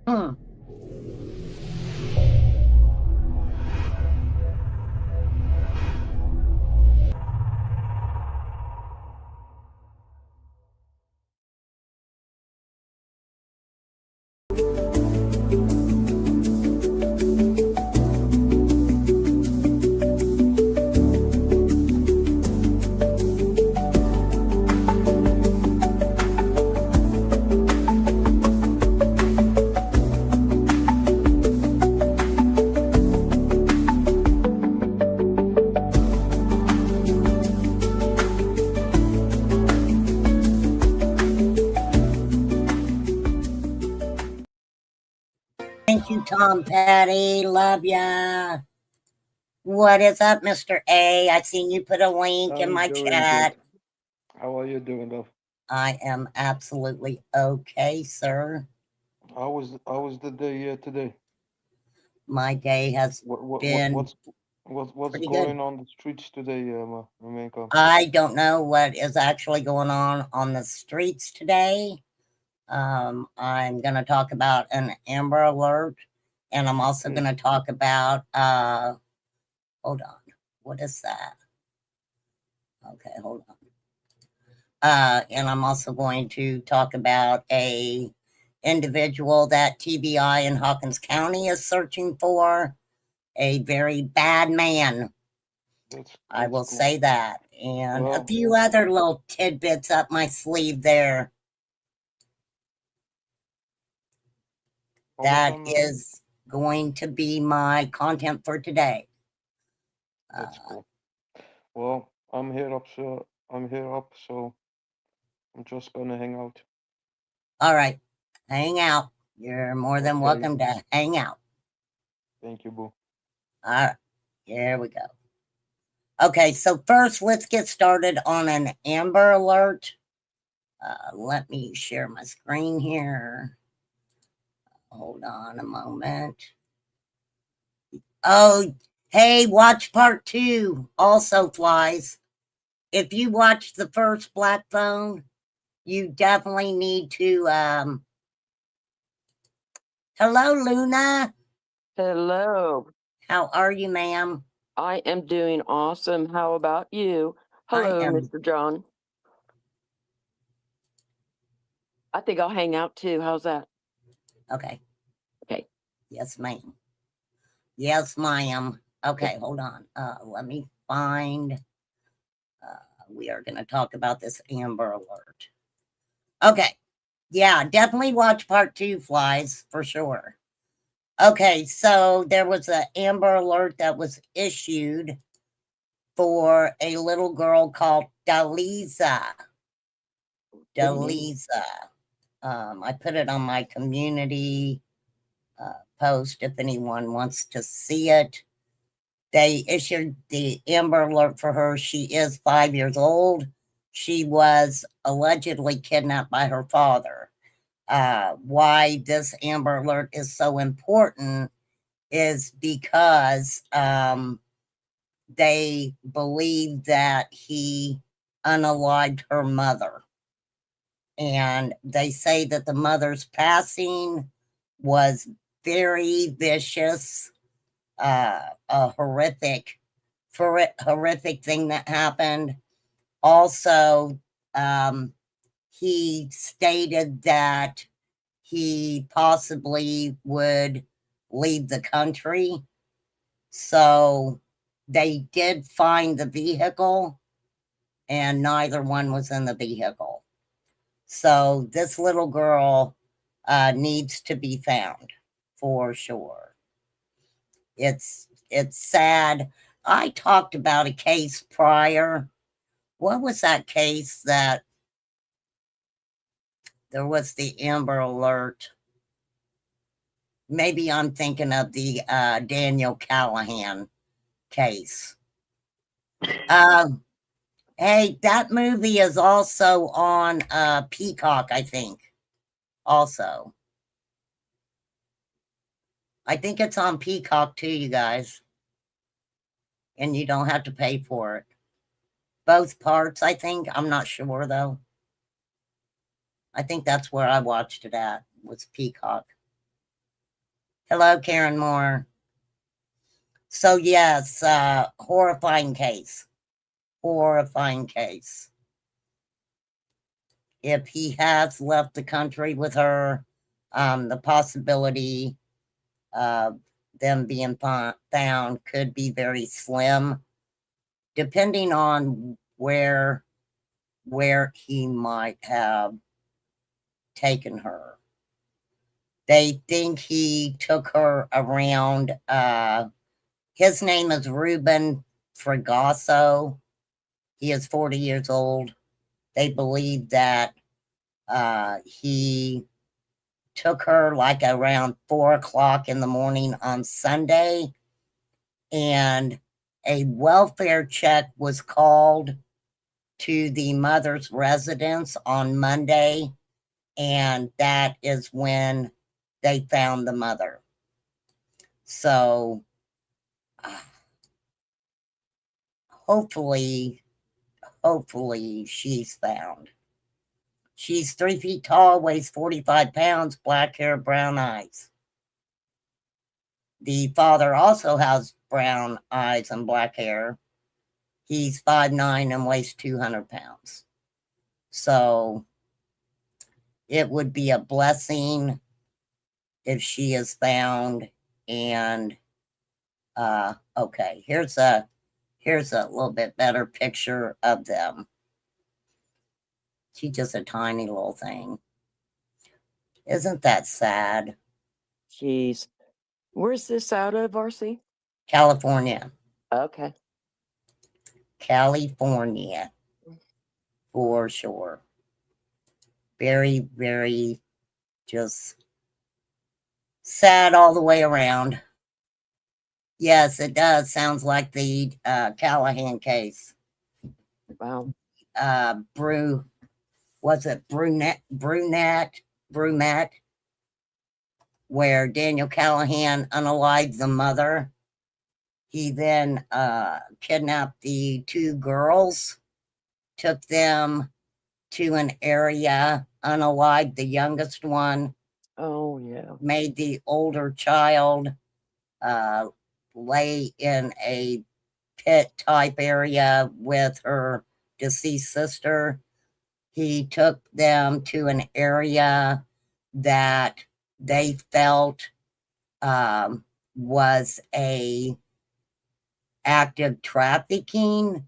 Hmm. Thank you, Tom Petty. Love ya. What is up, Mr. A? I seen you put a link in I'm my doing chat. good. How are you doing, love? I am absolutely okay, sir. How was the day today? My day has been What's pretty good. going on the streets today, Mamenko? I don't know what is actually going on the streets today. I'm going to talk about an Amber Alert, and I'm also going to talk about, hold on, what is that? Okay, hold on. And I'm also going to talk about a individual that TBI in Hawkins County is searching for, a very bad man. I will cool. say that. And Well, a few other little tidbits up my sleeve there. That awesome. is going to be my content for today. That's cool. Well, I'm here up, so I'm just gonna hang out. All right, hang out. You're more than welcome to hang out. Thank you, boo. All right, here we go. Okay, so first, let's get started on an Amber Alert. Let me share my screen here. Hold on a moment. Oh, hey, watch part 2 also flies. If you watched the first Black Phone, you definitely need to, hello, Luna. Hello. How are you, ma'am? I am doing awesome. How about you? Hello, Mr. John. I think I'll hang out too. How's that? Okay. Okay. Yes, ma'am. Yes, ma'am. Okay, hold on. Let me find. We are going to talk about this Amber Alert. Okay. Yeah, definitely watch part 2 flies for sure. Okay, so there was an Amber Alert that was issued for a little girl called Daliza. Daliza. I put it on my community post if anyone wants to see it. They issued the Amber Alert for her. She is 5 years old. She was allegedly kidnapped by her father. Why this Amber Alert is so important is because they believe that he unalived her mother. And they say that the mother's passing was very vicious, a horrific thing that happened. Also, he stated that he possibly would leave the country. So they did find the vehicle, and neither one was in the vehicle. So this little girl needs to be found for sure. It's sad. I talked about a case prior. What was that case that there was the Amber Alert? Maybe I'm thinking of the Daniel Callahan case. Hey, that movie is also on Peacock, I think. Also. I think it's on Peacock too, you guys. And you don't have to pay for it. Both parts, I think. I'm not sure though. I think that's where I watched it at, was Peacock. Hello, Karen Moore. So yes, horrifying case. Horrifying case. If he has left the country with her, the possibility of them being found could be very slim, depending on where he might have taken her. They think he took her around. His name is Ruben Fregasso. He is 40 years old. They believe that he took her like around 4 o'clock in the morning on Sunday, and a welfare check was called to the mother's residence on Monday, and that is when they found the mother. So hopefully she's found. She's 3 feet tall, weighs 45 pounds, black hair, brown eyes. The father also has brown eyes and black hair. He's 5'9" and weighs 200 pounds. So it would be a blessing if she is found. And okay, here's a little bit better picture of them. She's just a tiny little thing. Isn't that sad? Jeez. Where's this out of, RC? California. Okay. California. For sure. Very, very just sad all the way around. Yes, it does. Sounds like the Callahan case. Wow. Was it Brunette, where Daniel Callahan unalived the mother. He then kidnapped the 2 girls, took them to an area, unalived the youngest one. Oh, yeah. Made the older child lay in a pit type area with her deceased sister. He took them to an area that they felt was a active trafficking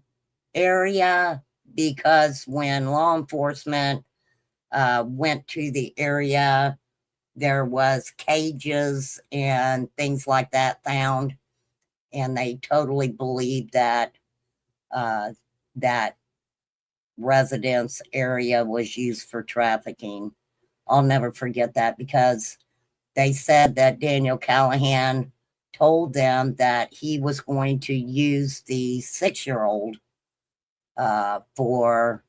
area, because when law enforcement went to the area, there was cages and things like that found, and they totally believed that that residence area was used for trafficking. I'll never forget that, because they said that Daniel Callahan told them that he was going to use the 6-year-old for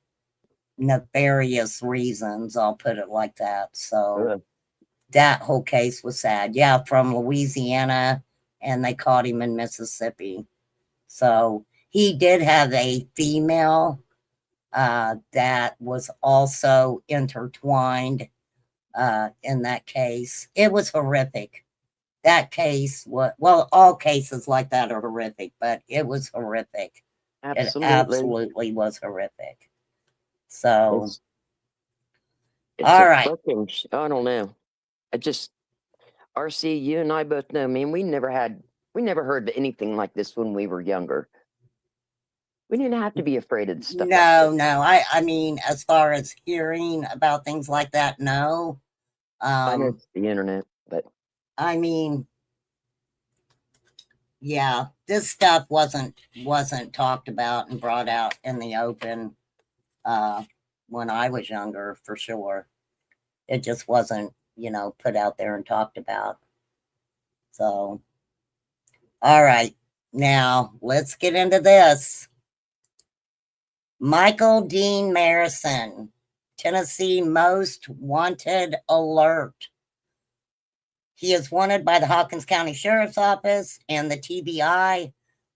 nefarious reasons. I'll put it like that. So that whole case was sad. Yeah, from Louisiana, and they caught him in Mississippi. So he did have a female that was also intertwined in that case. It was horrific. That case was, well, all cases like that are horrific, but it was horrific. Absolutely. It absolutely was horrific. So, it's all a right. fucking, I don't know. RC, you and I both know, man, we never heard anything like this when we were younger. We didn't have to be afraid of stuff like this. No. I mean, as far as hearing about things like that, no. I know it's the internet, but I mean, yeah, this stuff wasn't talked about and brought out in the open when I was younger, for sure. It just wasn't, put out there and talked about. So, all right, now let's get into this. Michael Dean Marison, Tennessee Most Wanted Alert. He is wanted by the Hawkins County Sheriff's Office and the TBI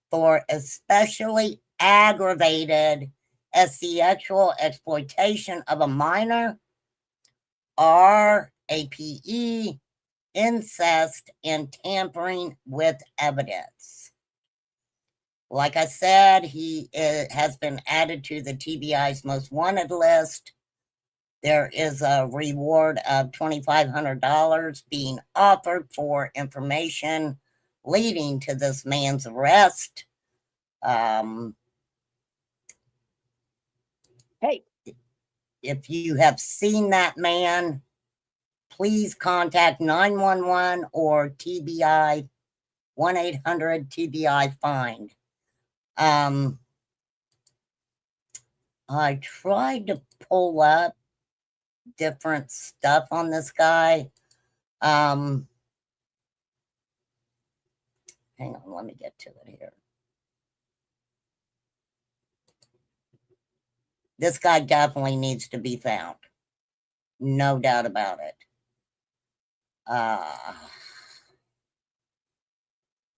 for especially aggravated sexual exploitation of a minor, RAPE, incest, and tampering with evidence. Like I said, he has been added to the TBI's most wanted list. There is a reward of $2,500 being offered for information leading to this man's arrest. Hey, if you have seen that man, please contact 911 or TBI 1-800-TBI-FIND. I tried to pull up different stuff on this guy. Hang on, let me get to it here. This guy definitely needs to be found. No doubt about it.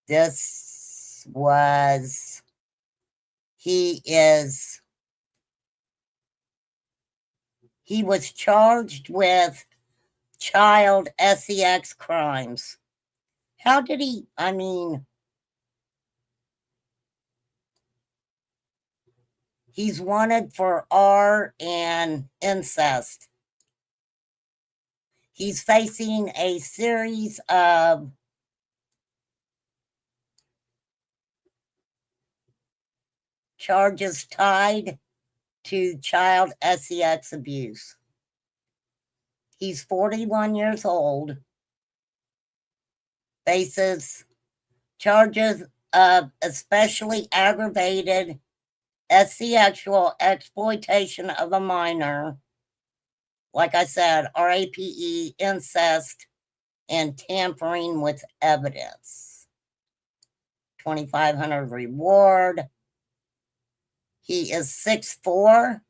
This was, he was charged with child sex crimes. How did he, I mean, he's wanted for R and incest. He's facing a series of charges tied to child sex abuse. He's 41 years old, faces charges of especially aggravated sexual exploitation of a minor, like I said, RAPE, incest, and tampering with evidence. $2,500 reward. He is 6'4",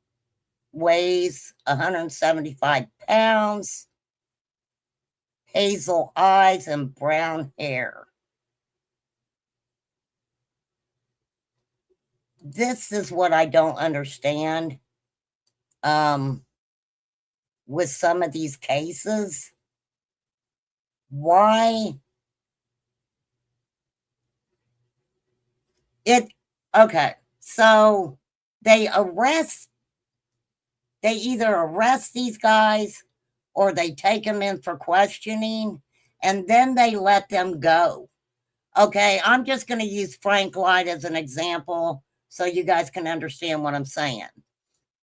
weighs 175 pounds, hazel eyes, and brown hair. This is what I don't understand with some of these cases. Why? Okay, so they either arrest these guys or they take them in for questioning and then they let them go. Okay, I'm just going to use Frank Light as an example so you guys can understand what I'm saying.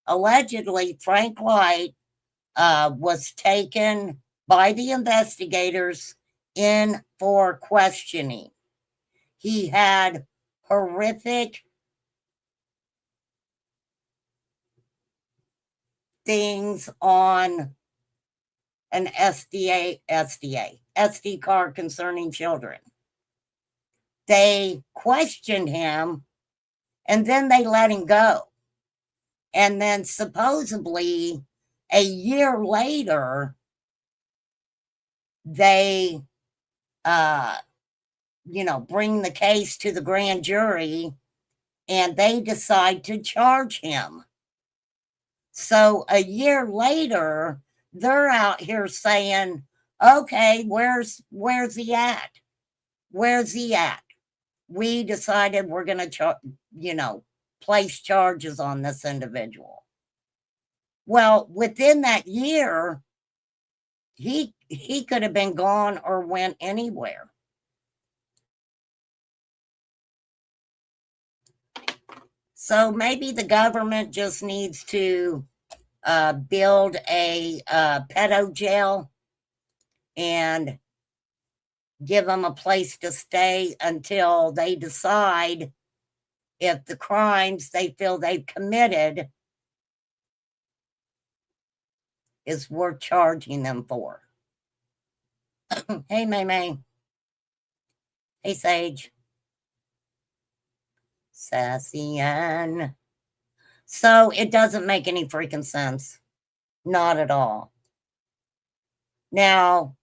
Allegedly, Frank Light was taken by the investigators in for questioning. He had horrific things on an SD card concerning children. They questioned him and then they let him go. And then supposedly a year later, they, bring the case to the grand jury and they decide to charge him. So a year later, they're out here saying, okay, where's he at? Where's he at? We decided we're going to, place charges on this individual. Well, within that year, he could have been gone or went anywhere. So maybe the government just needs to build a pedo jail and give them a place to stay until they decide if the crimes they feel they've committed is worth charging them for. Hey, May. Hey, Sage. Sassy Ann. So it doesn't make any freaking sense. Not at all. Now,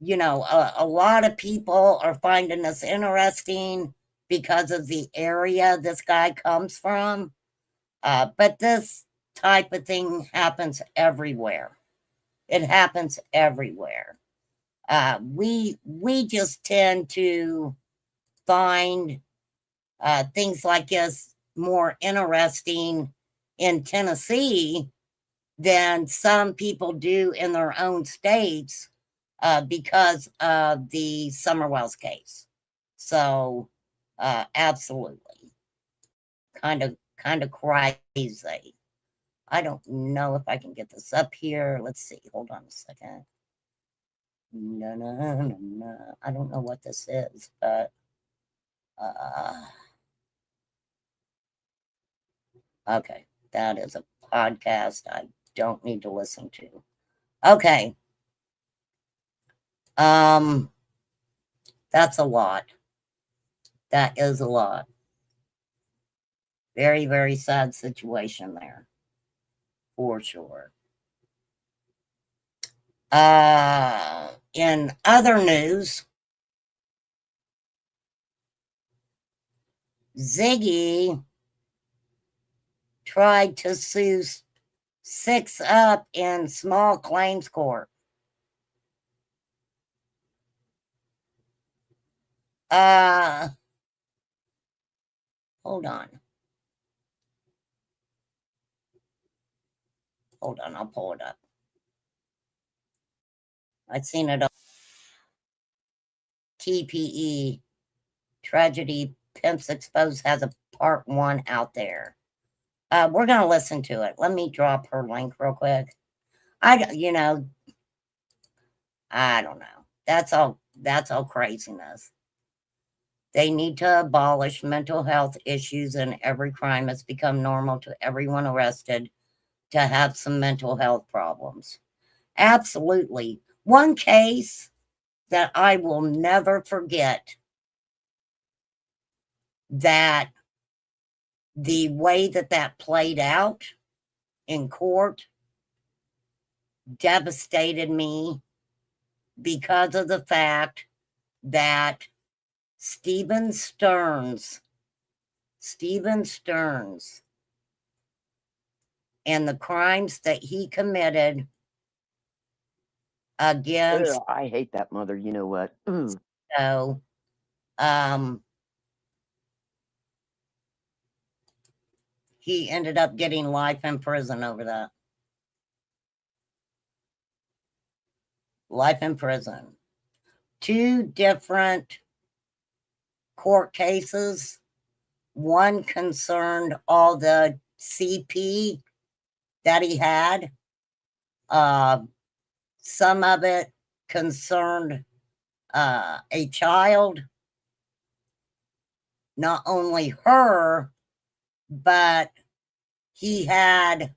a lot of people are finding this interesting because of the area this guy comes from. But this type of thing happens everywhere. It happens everywhere. We just tend to find things like this more interesting in Tennessee than some people do in their own states because of the Summerwells case. So, absolutely, kind of crazy. I don't know if I can get this up here. Let's see. Hold on a second. No. I don't know what this is, but okay, that is a podcast I don't need to listen to. Okay. That's a lot. That is a lot. Very, very sad situation there. For sure. In other news, Ziggy tried to sue 6 Up in small claims court. Hold on. Hold on, I'll pull it up. I've seen it on TPE. Tragedy Pimps Exposed has a part 1 out there. We're going to listen to it. Let me drop her link real quick. I don't know. That's all craziness. They need to abolish mental health issues, and every crime has become normal to everyone arrested to have some mental health problems. Absolutely. One case that I will never forget, that the way that played out in court devastated me because of the fact that Stephen Stearns and the crimes that he committed against. Ugh, I hate that mother. You know what? So, he ended up getting life in prison over that. Life in prison. 2 different court cases. One concerned all the CP that he had. Some of it concerned a child. Not only her, but he had,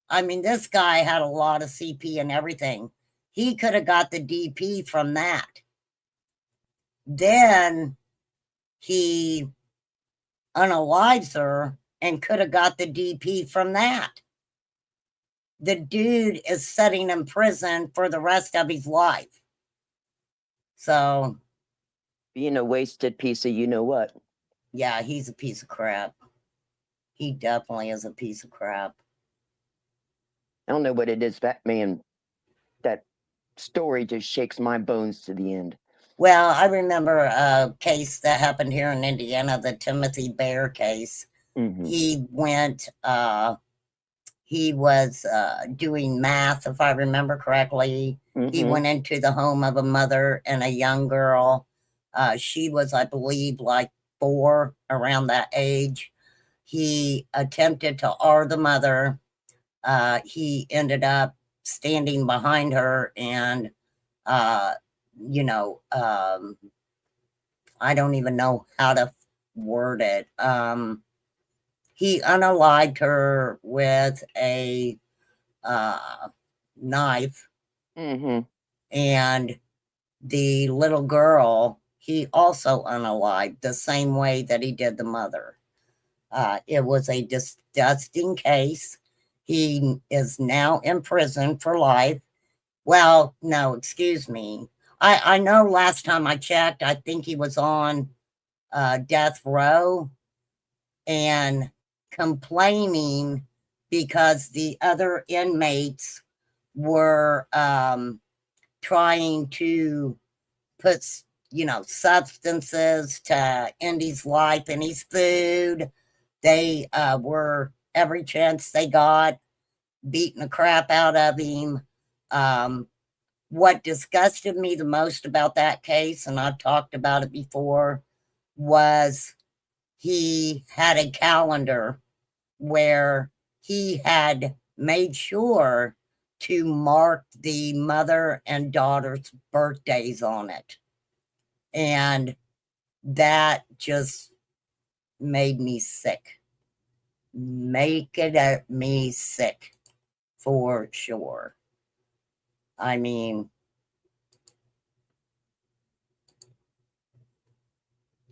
this guy had a lot of CP and everything. He could have got the DP from that. Then he unalives her and could have got the DP from that. The dude is sitting in prison for the rest of his life. So, being a wasted piece of you know what. Yeah, he's a piece of crap. He definitely is a piece of crap. I don't know what it is, that man, that story just shakes my bones to the end. Well, I remember a case that happened here in Indiana, the Timothy Bear case. Mm-hmm. He was doing math, if I remember correctly. Mm-hmm. He went into the home of a mother and a young girl. She was, I believe, like 4, around that age. He attempted to R the mother. He ended up standing behind her and, I don't even know how to word it. He unalived her with a knife. Mm-hmm. And the little girl, he also unalived the same way that he did the mother. It was a disgusting case. He is now in prison for life. Well, no, excuse me. I know last time I checked, I think he was on death row and complaining because the other inmates were trying to put, substances to Indy's life and his food. They were, every chance they got, beating the crap out of him. What disgusted me the most about that case, and I've talked about it before, was he had a calendar where he had made sure to mark the mother and daughter's birthdays on it. And that just made me sick. Making me sick for sure. I mean,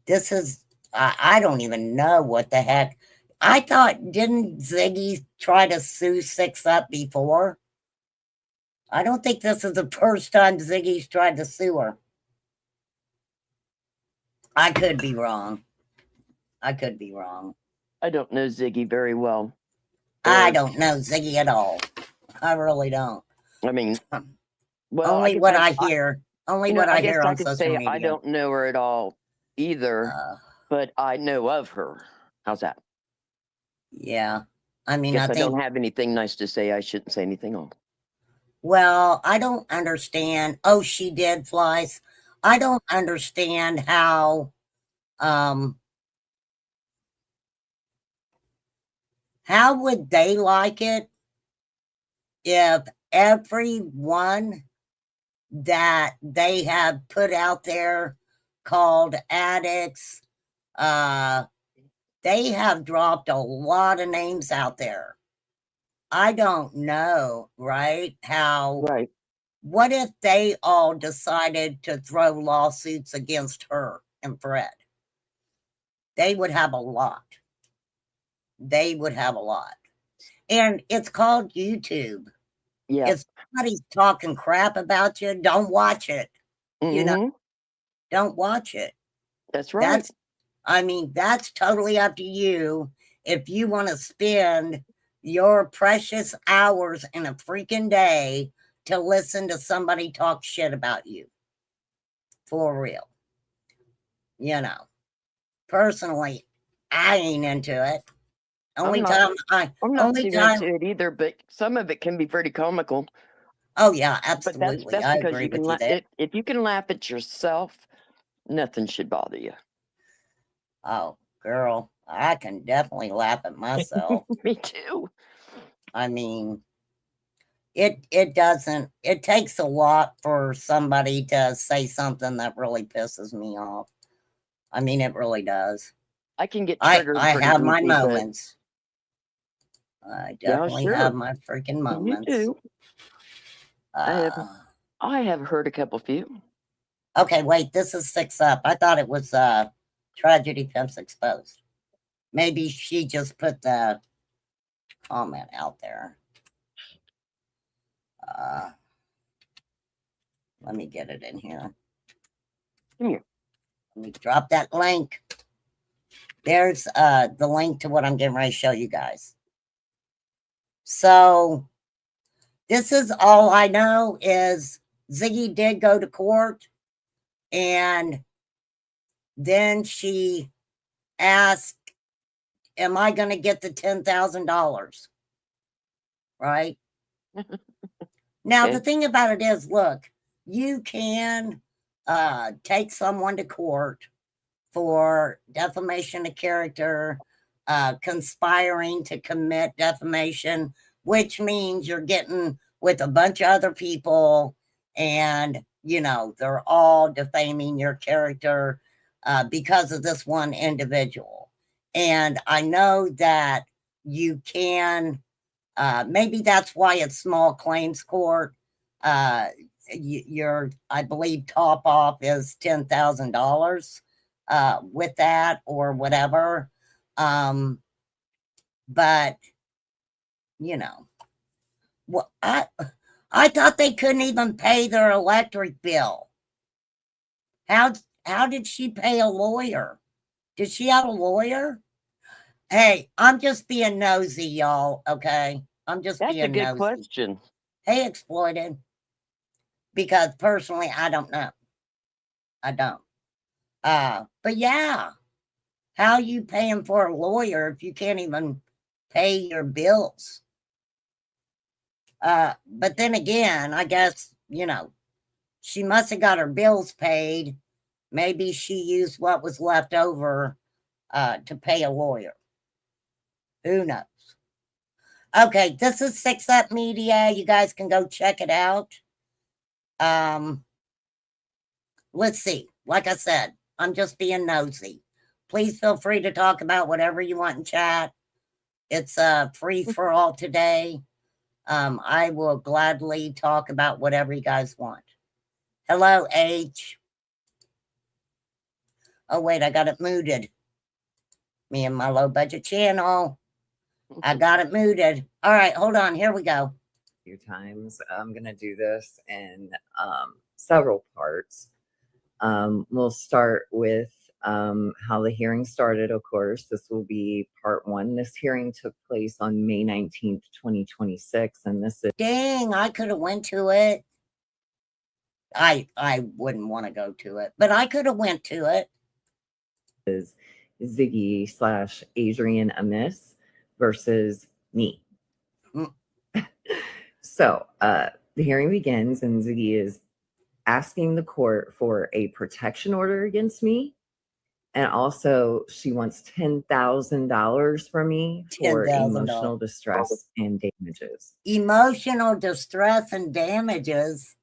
this is, I don't even know what the heck. I thought, didn't Ziggy try to sue 6 Up before? I don't think this is the first time Ziggy's tried to sue her. I could be wrong. I could be wrong. I don't know Ziggy very well. I don't know Ziggy at all. I really don't. I mean, well, only what I hear. Only what I hear I on could social say media. I don't know her at all either, but I know of her. How's that? Yeah. I mean, Guess I think don't have anything nice to say. I shouldn't say anything on. Well, I don't understand. Oh, she did, Flies. I don't understand how would they like it if everyone that they have put out there called addicts, they have dropped a lot of names out there. I don't know, right? Right. What if they all decided to throw lawsuits against her and Fred? They would have a lot. They would have a lot. And it's called YouTube. Yeah. If somebody's talking crap about you, don't watch it. You know, don't watch it. That's right. That's totally up to you. If you want to spend your precious hours in a freaking day to listen to somebody talk shit about you. For real. Personally, I ain't into it. I'm not into it either, but some of it can be pretty comical. Oh yeah, absolutely. But that's I because agree you can with you there. if you can laugh at yourself, nothing should bother you. Oh, girl, I can definitely laugh at myself. Me too. I mean, it doesn't, it takes a lot for somebody to say something that really pisses me off. I mean, it really does. I can get triggered. I have my easily, moments. I definitely have my freaking moments. You do. I have heard a couple few. Okay, wait, this is 6 Up. I thought it was Tragedy Pimps Exposed. Maybe she just put the comment out there. Let me get it in here. Come here. Let me drop that link. There's the link to what I'm getting ready to show you guys. So this is all I know is Ziggy did go to court, and then she asked, am I going to get the $10,000? Right? Now, the thing about it is, look, you can take someone to court for defamation of character, conspiring to commit defamation, which means you're getting with a bunch of other people and, they're all defaming your character because of this one individual. And I know that you can, maybe that's why it's small claims court. Your, I believe, top off is $10,000 with that or whatever. But well, I thought they couldn't even pay their electric bill. How did she pay a lawyer? Did she have a lawyer? Hey, I'm just being nosy, y'all. Okay, I'm just being nosy. That's a good question. Hey, Exploited. because personally, I don't know. I don't. But yeah, how you paying for a lawyer if you can't even pay your bills? But then again, I guess, she must have got her bills paid. Maybe she used what was left over to pay a lawyer. Who knows? Okay, this is 6 Up Media. You guys can go check it out. Let's see. Like I said, I'm just being nosy. Please feel free to talk about whatever you want in chat. It's free for all today. I will gladly talk about whatever you guys want. Hello, H. Oh, wait, I got it muted. Me and my low budget channel. I got it muted. All right, hold on. Here we go. Few times. I'm going to do this in several parts. We'll start with how the hearing started, of course. This will be part 1. This hearing took place on May 19th, 2026, and this is... Dang, I could have went to it. I wouldn't want to go to it, but I could have went to it. Is Ziggy/Adrian Amiss versus me. So the hearing begins, and Ziggy is asking the court for a protection order against me. And also, she wants $10,000 from me for emotional distress and damages. Emotional distress and damages.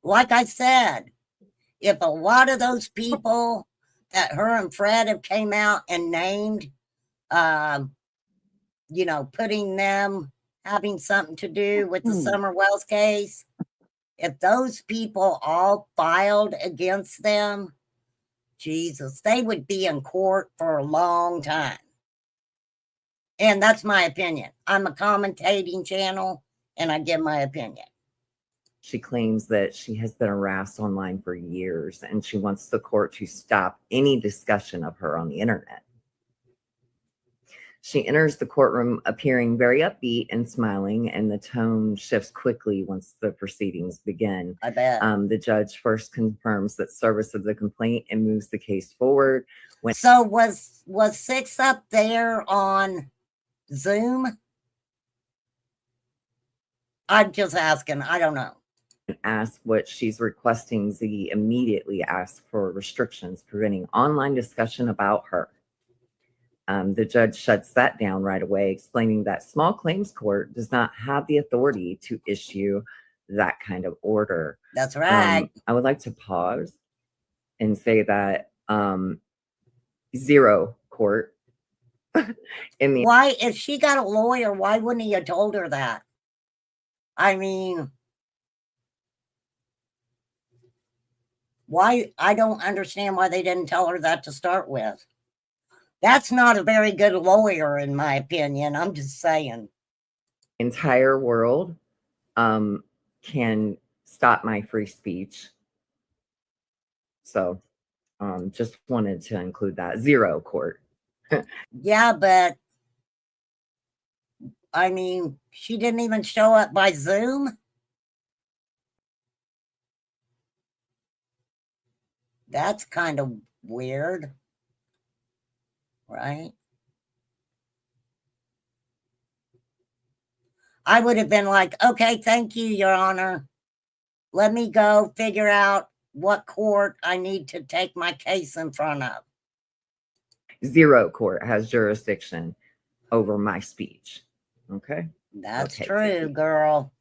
Like I said, if a lot of those people that her and Fred have came out and named, putting them having something to do with the Summer Wells case, if those people all filed against them, Jesus, they would be in court for a long time. And that's my opinion. I'm a commentating channel, and I give my opinion. She claims that she has been harassed online for years, and she wants the court to stop any discussion of her on the internet. She enters the courtroom appearing very upbeat and smiling, and the tone shifts quickly once the proceedings begin. I bet. The judge first confirms that service of the complaint and moves the case forward. So was 6 Up there on Zoom? I'm just asking. I don't know. Asked what she's requesting, Ziggy immediately asks for restrictions preventing online discussion about her. The judge shuts that down right away, explaining that small claims court does not have the authority to issue that kind of order. That's right. I would like to pause and say that zero court in the... Why, if she got a lawyer, why wouldn't he have told her that? I mean, why? I don't understand why they didn't tell her that to start with. That's not a very good lawyer, in my opinion. I'm just saying. Entire world can stop my free speech. So just wanted to include that. Zero court. Yeah, but I mean, she didn't even show up by Zoom. That's kind of weird, right? I would have been like, okay, thank you, Your Honor. Let me go figure out what court I need to take my case in front of. Zero court has jurisdiction over my speech. Okay. That's okay, true, girl.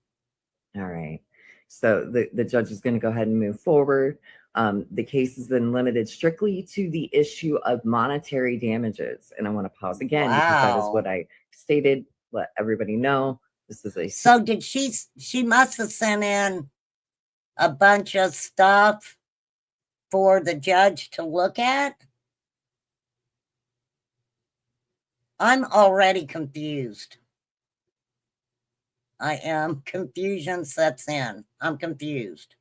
All right. So the judge is going to go ahead and move forward. The case has been limited strictly to the issue of monetary damages. And I want to pause again because that is what I stated. Let everybody know. This is a... So did she must have sent in a bunch of stuff for the judge to look at? I'm already confused. I am. Confusion sets in. I'm confused.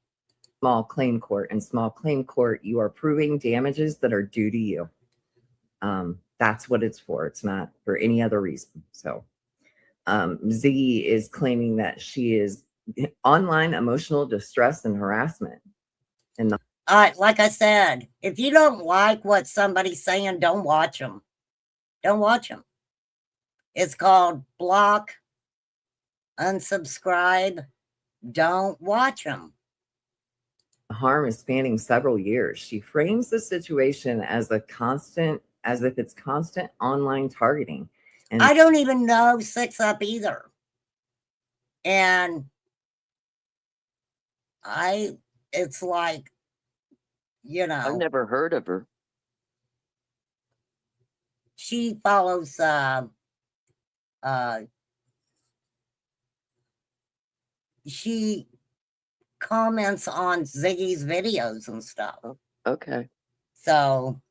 Small claim court. In small claim court, you are proving damages that are due to you. That's what it's for. It's not for any other reason. So Ziggy is claiming that she is online emotional distress and harassment. And like I said, if you don't like what somebody's saying, don't watch them. Don't watch them. It's called block, unsubscribe. Don't watch them. the harm is spanning several years. She frames the situation as as if it's constant online targeting. And I don't even know 6 Up either. And it's like, you I've know, never heard of her. she follows she comments on Ziggy's videos and stuff. Okay. So,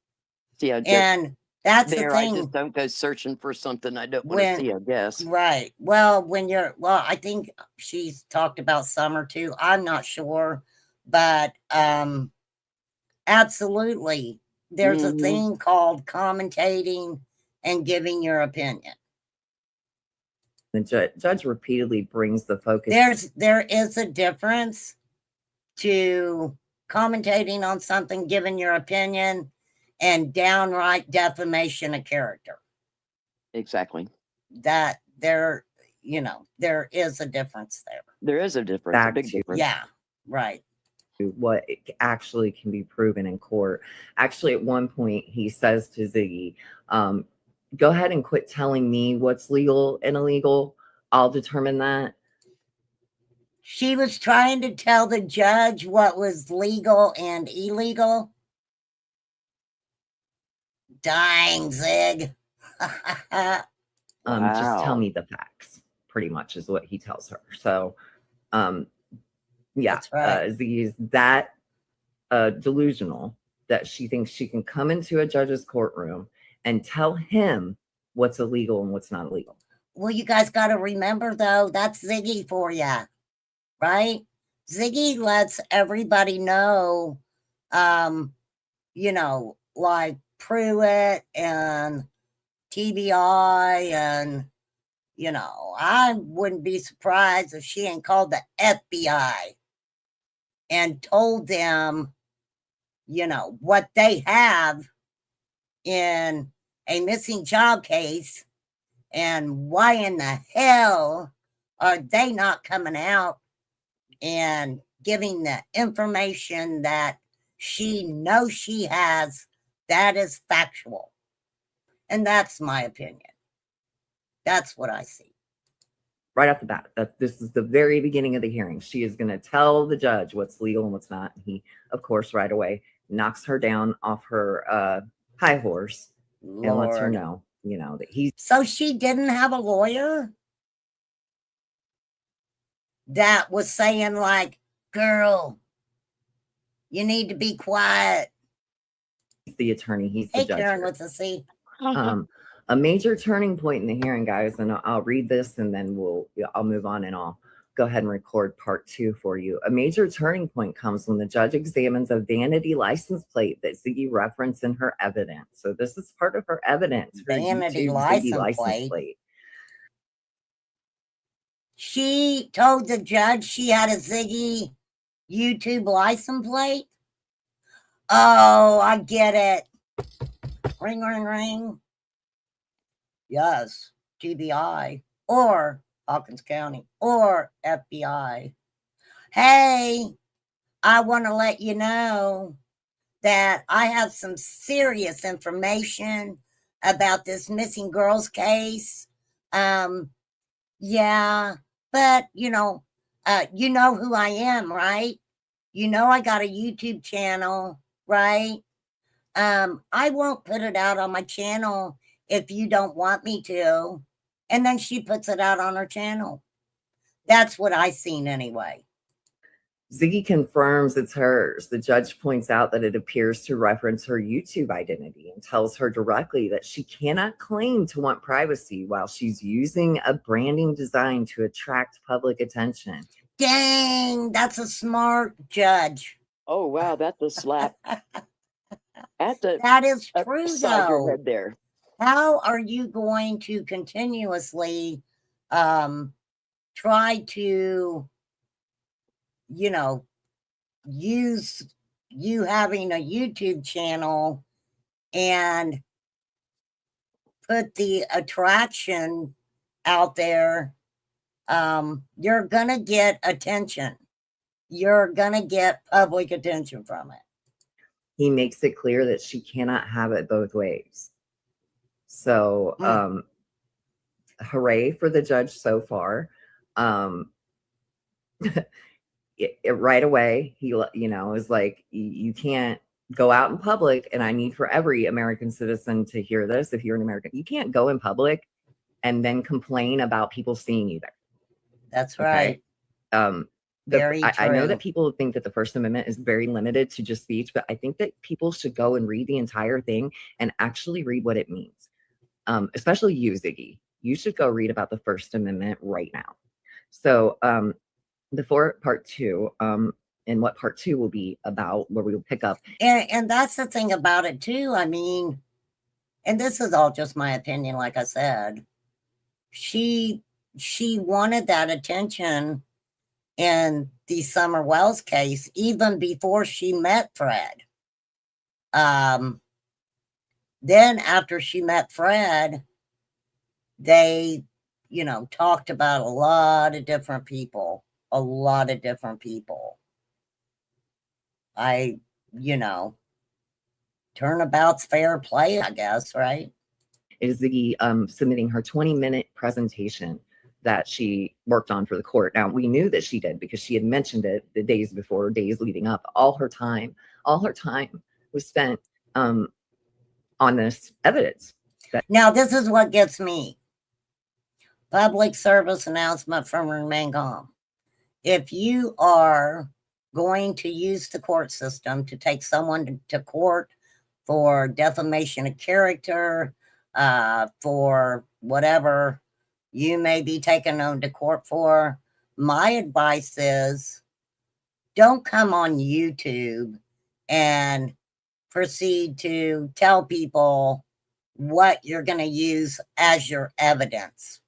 See, and that's the there, I just thing, don't go searching for something I don't want to When- see, I guess. right? Well, I think she's talked about Summer too. I'm not sure, but absolutely, there's a Mhm. thing called commentating and giving your opinion. the judge repeatedly brings the focus. There is a difference to commentating on something, giving your opinion, and downright defamation of character. Exactly. That there is a difference there. There is a difference, a Back big to- difference. Yeah, right. What actually can be proven in court. Actually, at one point, he says to Ziggy, go ahead and quit telling me what's legal and illegal. I'll determine that. She was trying to tell the judge what was legal and illegal. Dang, Zig. Just tell Wow. me the facts, pretty much is what he tells her. So, yeah, That's right. Ziggy is that delusional that she thinks she can come into a judge's courtroom and tell him what's illegal and what's not illegal. Well, you guys got to remember, though, that's Ziggy for you, right? Ziggy lets everybody know, like Pruitt and TBI, and, I wouldn't be surprised if she ain't called the FBI and told them, what they have in a missing child case, and why in the hell are they not coming out and giving the information that she knows she has that is factual. And that's my opinion. That's what I see. Right off the bat, that this is the very beginning of the hearing. She is going to tell the judge what's legal and what's not. And he, of course, right away knocks her down off her high horse and lets her Lord. know, that he's. So she didn't have a lawyer that was saying, like, girl, you need to be quiet. the attorney. He's the Hey, judge. Karen here. with a C. A major turning point in the hearing, guys, and I'll read this and then I'll move on and I'll go ahead and record part 2 for you. A major turning point comes when the judge examines a vanity license plate that Ziggy referenced in her evidence. So this is part of her evidence. Her Vanity YouTube license Ziggy plate. She told the judge she had a Ziggy YouTube license plate. Oh, I get it. Ring, ring, ring. Yes, TBI or Hawkins County or FBI. Hey, I want to let you know that I have some serious information about this missing girls case. Yeah, but you know who I am, right? I got a YouTube channel, right? I won't put it out on my channel if you don't want me to. And then she puts it out on her channel. That's what I seen anyway. Ziggy confirms it's hers. The judge points out that it appears to reference her YouTube identity and tells her directly that she cannot claim to want privacy while she's using a branding design to attract public attention. Dang, that's a smart judge. Oh, wow, that's a slap. At the That is true, upside your though. head there. how are you going to continuously try to, you know, use you having a YouTube channel and put the attraction out there? You're gonna get attention. You're gonna get public attention from it. He makes it clear that she cannot have it both ways. So, hooray for the judge so far. Right away, he, is like, you can't go out in public, and I need for every American citizen to hear this. If you're an American, you can't go in public and then complain about people seeing you there. That's right. Okay? Very I know that true. people think that the First Amendment is very limited to just speech, but I think that people should go and read the entire thing and actually read what it means. Especially you, Ziggy. You should go read about the First Amendment right now. So, before part two, and what part two will be about, where we will pick up. And that's the thing about it too. I mean, and this is all just my opinion, like I said. She wanted that attention in the Summer Wells case even before she met Fred. Then after she met Fred, they, talked about a lot of different people. Turnabout's fair play, I guess, right? Is Ziggy submitting her 20-minute presentation that she worked on for the court. Now, we knew that she did because she had mentioned it the days before, days leading up. All her time was spent on this evidence. Now, this is what gets me. Public service announcement from Remain Calm. If you are going to use the court system to take someone to court for defamation of character, for whatever you may be taken on to court for, my advice is don't come on YouTube and proceed to tell people what you're going to use as your evidence.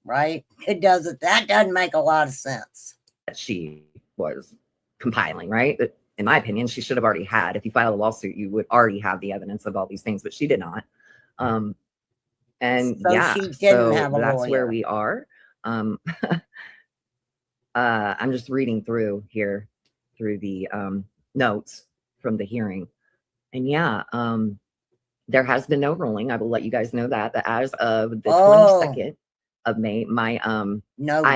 Right? That doesn't make a lot of sense. She was compiling, right? In my opinion, she should have already had. If you file a lawsuit, you would already have the evidence of all these things, but she did not. And so yeah, she didn't have a that's lawyer. Where we are. I'm just reading through the notes from the hearing, and yeah, there has been no ruling. I will let you guys know that as of the 22nd of May, I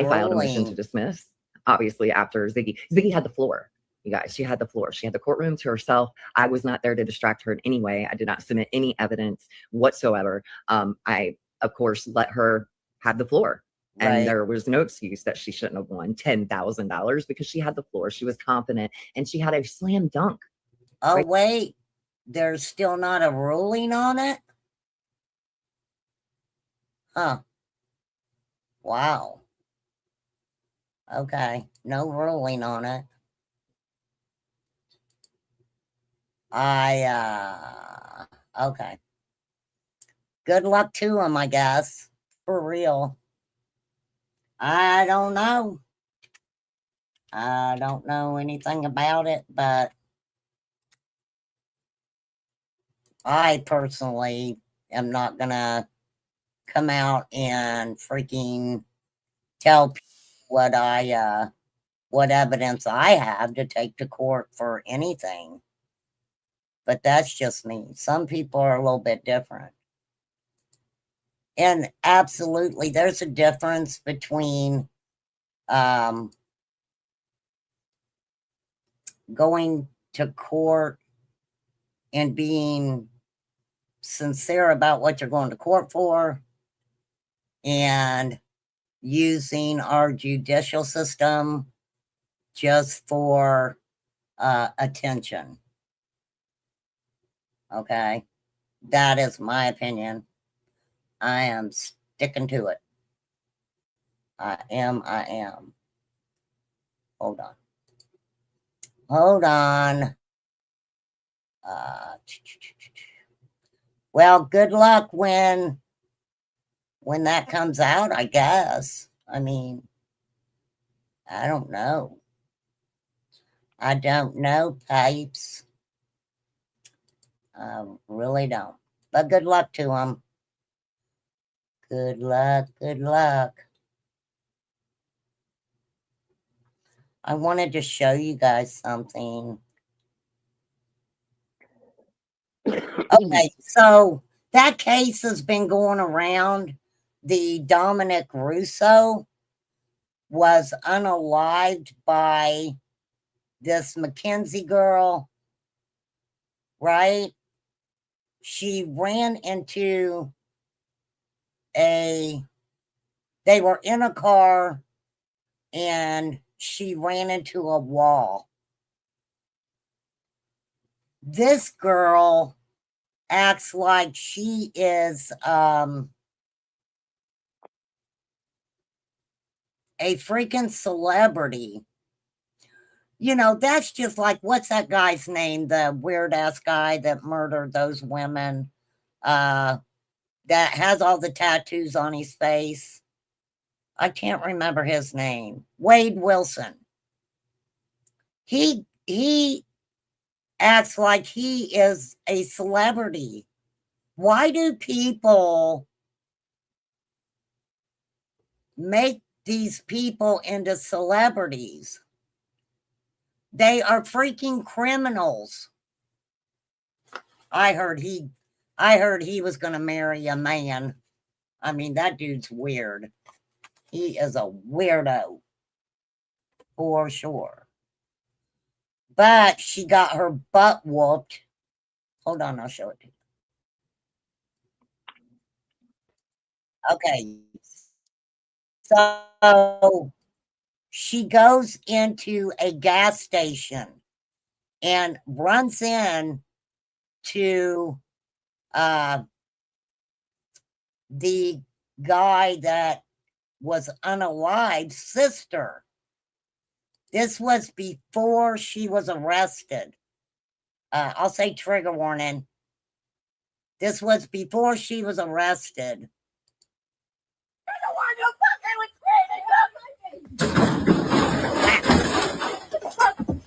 filed a motion to dismiss. Obviously, after Ziggy had the floor. You guys, she had the floor. She had the courtroom to herself. I was not there to distract her in any way. I did not submit any evidence whatsoever. I, of course, let her have the floor. And right. There was no excuse that she shouldn't have won $10,000 because she had the floor. She was confident and she had a slam dunk. Oh, right? Wait, there's still not a ruling on it? Huh. Wow. Okay, no ruling on it. Okay. Good luck to him, I guess. For real. I don't know. I don't know anything about it, but I personally am not gonna come out and freaking tell people what evidence I have to take to court for anything. But that's just me. Some people are a little bit different. And absolutely, there's a difference between going to court and being sincere about what you're going to court for and using our judicial system just for attention. Okay, that is my opinion. I am sticking to it. I am. Hold on. Well, good luck when that comes out, I guess. I mean, I don't know. I don't know, pipes. I really don't. But good luck to them. Good luck, good luck. I wanted to show you guys something. Okay, so that case has been going around. The Dominic Russo was unalived by this Mackenzie girl, right? She ran into they were in a car and she ran into a wall. This girl acts like she is a freaking celebrity. You know, that's just like, what's that guy's name? The weird ass guy that murdered those women, that has all the tattoos on his face. I can't remember his name. Wade Wilson. He acts like he is a celebrity. Why do people make these people into celebrities? They are freaking criminals. I heard he was going to marry a man. I mean, that dude's weird. He is a weirdo for sure. But she got her butt whooped. Hold on, I'll show it to you. Okay. So she goes into a gas station and runs in to the guy that was unalived sister. This was before she was arrested. I'll say trigger warning. This was before she was arrested.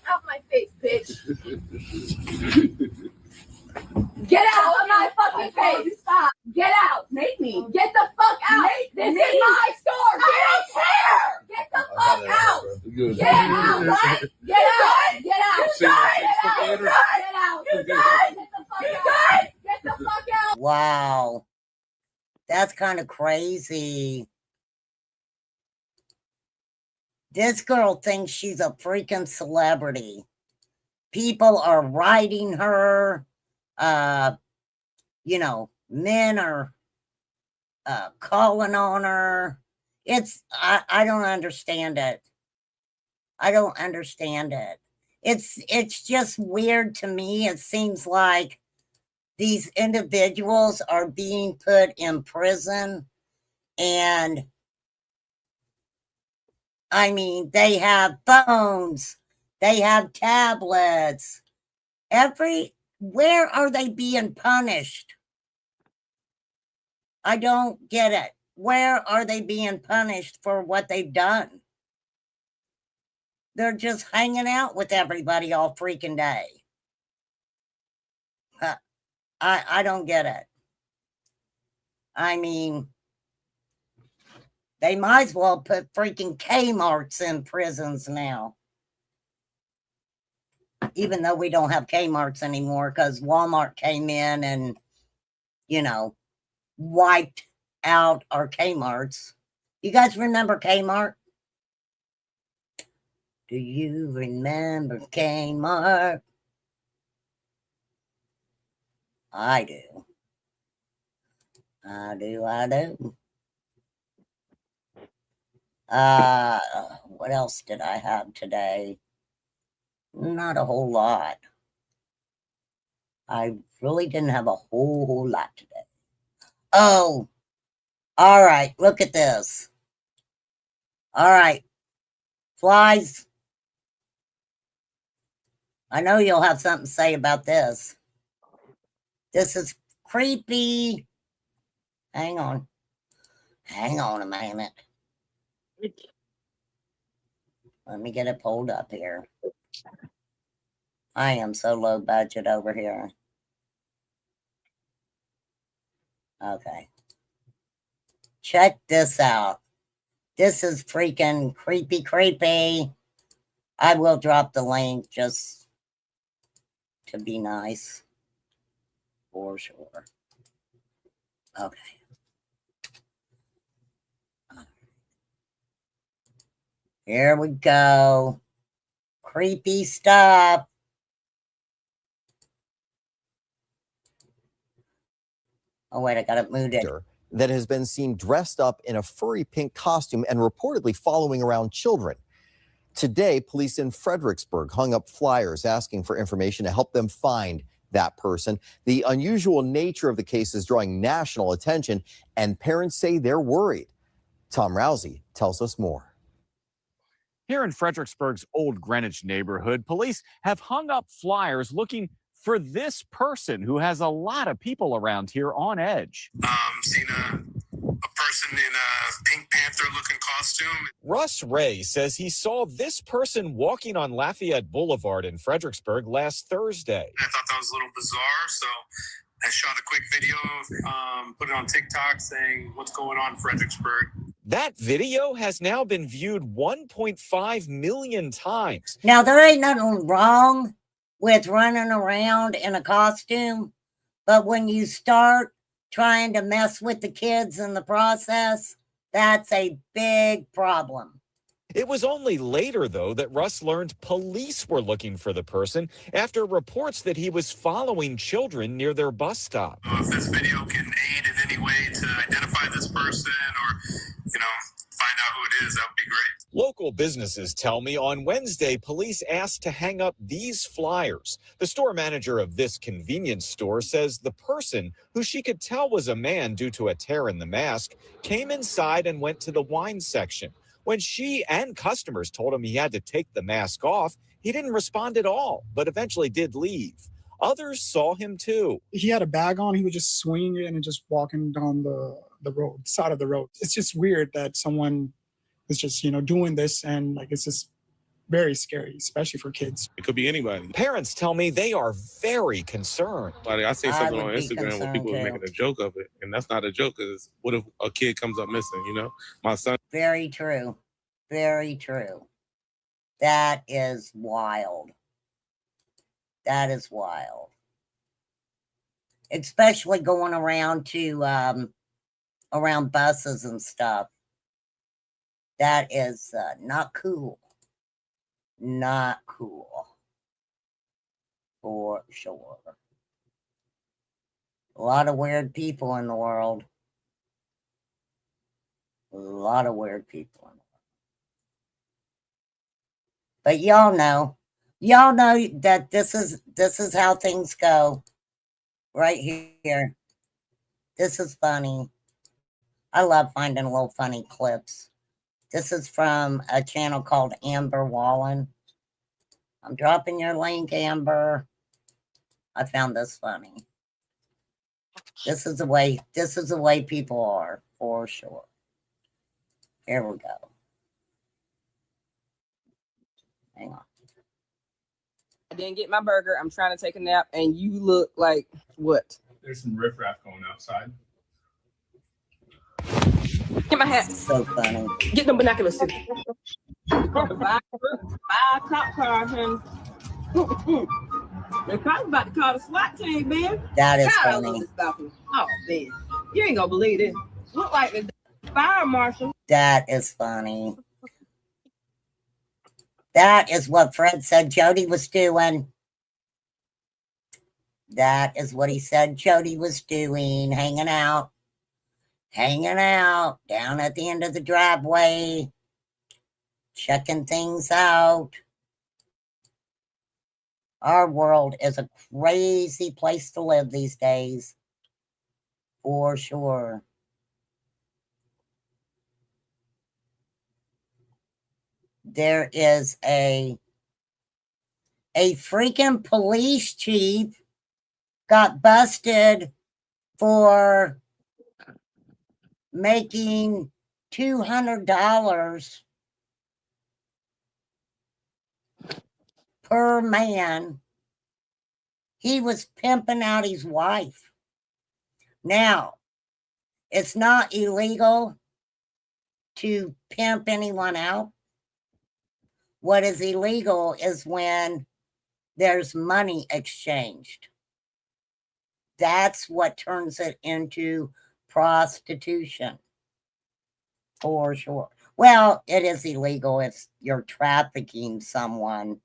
Out my face, bitch. Get out of my fucking face. Stop. Get out. Make me. Get the fuck out. This is my store. I don't care. Get the fuck out. Get out. What? Get out. Get out. Get out. Get out. You guys. Get the fuck out. Get the fuck out. Wow. That's kind of crazy. This girl thinks she's a freaking celebrity. People are writing her. You know, men are calling on her. I don't understand it. I don't understand it. It's just weird to me. It seems like these individuals are being put in prison, and I mean, they have phones, they have tablets. Where are they being punished? I don't get it. Where are they being punished for what they've done? They're just hanging out with everybody all freaking day. I don't get it. I mean, they might as well put freaking Kmarts in prisons now. Even though we don't have Kmarts anymore because Walmart came in and, you know, wiped out our Kmarts. You guys remember Kmart? Do you remember Kmart? I do. I do. What else did I have today? Not a whole lot. I really didn't have a whole lot today. Oh, all right. Look at this. All right. Flies. I know you'll have something to say about this. This is creepy. Hang on. Hang on a minute. Let me get it pulled up here. I am so low budget over here. Okay. Check this out. This is freaking creepy. I will drop the link just to be nice. For sure. Okay. Here we go. Creepy stuff. Oh, wait, I got it moved. That has been seen dressed up in a furry pink costume and reportedly following around children. Today, police in Fredericksburg hung up flyers asking for information to help them find that person. The unusual nature of the case is drawing national attention, and parents say they're worried. Tom Rousey tells us more. Here in Fredericksburg's Old Greenwich neighborhood, police have hung up flyers looking for this person who has a lot of people around here on edge. Seen a person in a Pink Panther looking costume. Russ Ray says he saw this person walking on Lafayette Boulevard in Fredericksburg last Thursday. I thought that was a little bizarre, so I shot a quick video, put it on TikTok saying what's going on in Fredericksburg. That video has now been viewed 1.5 million times. Now, there ain't nothing wrong with running around in a costume, but when you start trying to mess with the kids in the process, that's a big problem. It was only later, though, that Russ learned police were looking for the person after reports that he was following children near their bus stop. If this video can aid in any way to identify this person or, find out who it is, that would be great. Local businesses tell me on Wednesday, police asked to hang up these flyers. The store manager of this convenience store says the person, who she could tell was a man due to a tear in the mask, came inside and went to the wine section. When she and customers told him he had to take the mask off, he didn't respond at all, but eventually did leave. Others saw him too. He had a bag on. He was just swinging it and just walking down the road, side of the road. It's just weird that someone is just, doing this, and it's just very scary, especially for kids. It could be anybody. Parents tell me they are very concerned. I see something on Instagram where concerned people are too. making a joke of it, and that's not a joke. Because what if a kid comes up missing? My son. Very true. Very true. That is wild. That is wild. Especially going around to around buses and stuff. That is not cool. Not cool. For sure. A lot of weird people in the world. A lot of weird people in the world. But y'all know that this is how things go. Right here. This is funny. I love finding little funny clips. This is from a channel called Amber Wallen. I'm dropping your link, Amber. I found this funny. This is the way people are, for sure. Here we go. Hang on. I didn't get my burger. I'm trying to take a nap, and you look like what? There's some riffraff going outside. Get my hat. So funny. Get them binoculars. Buy a cop car, and they're probably about to call the SWAT team, man. That is God, I funny. love this balcony. Oh man, you ain't gonna believe it. Look like the fire marshal. That is funny. That is what Fred said Jody was doing. That is what he said Jody was doing. Hanging out down at the end of the driveway, checking things out. Our world is a crazy place to live these days, for sure. There is a freaking police chief got busted for making $200 per man. He was pimping out his wife. Now, it's not illegal to pimp anyone out. What is illegal is when there's money exchanged. That's what turns it into prostitution, for sure. Well, it is illegal if you're trafficking someone,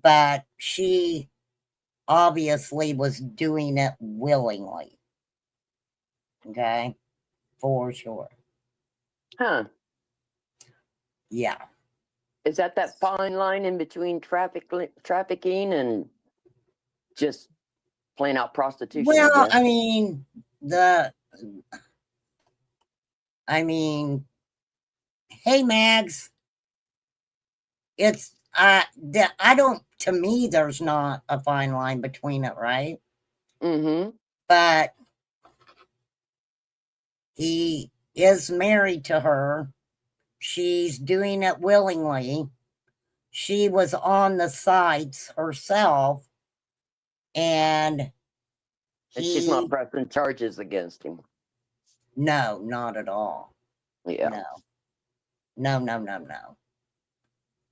but she obviously was doing it willingly. Okay, for sure. Huh. Yeah. Is that fine line in between trafficking and just plain out prostitution? Well, I mean, hey, Mags, it's, to me, there's not a fine line between it, right? Mm-hmm. But he is married to her. She's doing it willingly. She was on the sites herself, and she's not pressing charges against him. No, not at all. Yeah. No.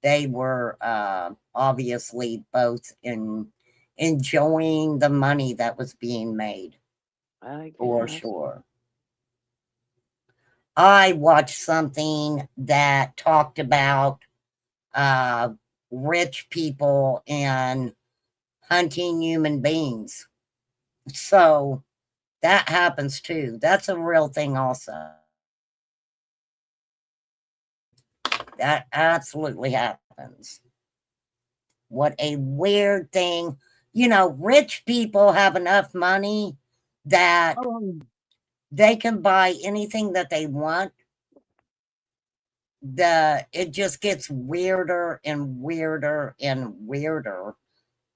They were obviously both enjoying the money that was being made. For sure. I watched something that talked about rich people and hunting human beings. So that happens too. That's a real thing also. That absolutely happens. What a weird thing. You know, rich people have enough money that they can buy anything that they want. It just gets weirder and weirder and weirder.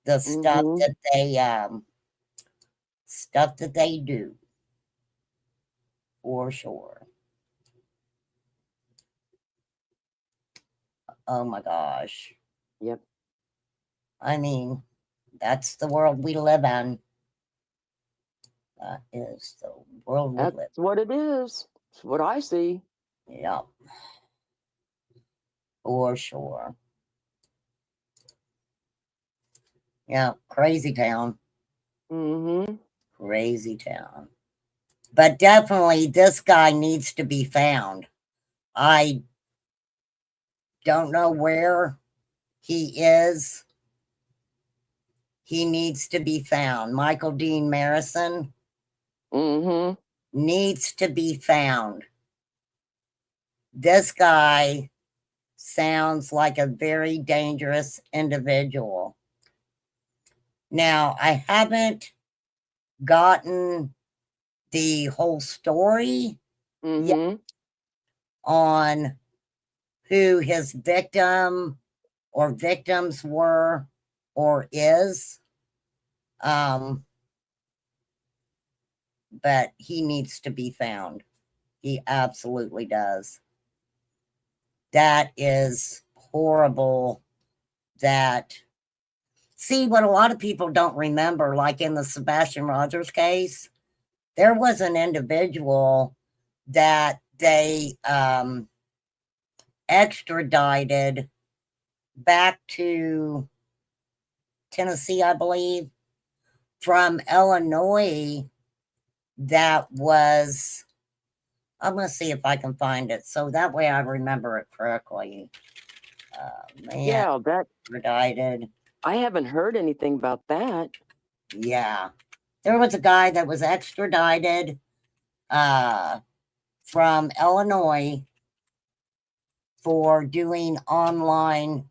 The stuff that they do. For sure. Oh my gosh. Yep. I mean, that's the world we live in. That is the world we live in. That's what it is. It's what I see. Yep. For sure. Yeah, crazy town. Mm-hmm. Crazy town. But definitely this guy needs to be found. I don't know where he is. He needs to be found. Michael Dean Marison needs to be found. This guy sounds like a very dangerous individual. Now, I haven't gotten the whole story yet on who his victim or victims were or is. But he needs to be found. He absolutely does. That is horrible. See, what a lot of people don't remember, like in the Sebastian Rogers case, there was an individual that they extradited back to Tennessee, I believe, from Illinois. That was, I'm going to see if I can find it, so that way I remember it correctly. Yeah, that extradited. I haven't heard anything about that. Yeah. There was a guy that was extradited from Illinois for doing online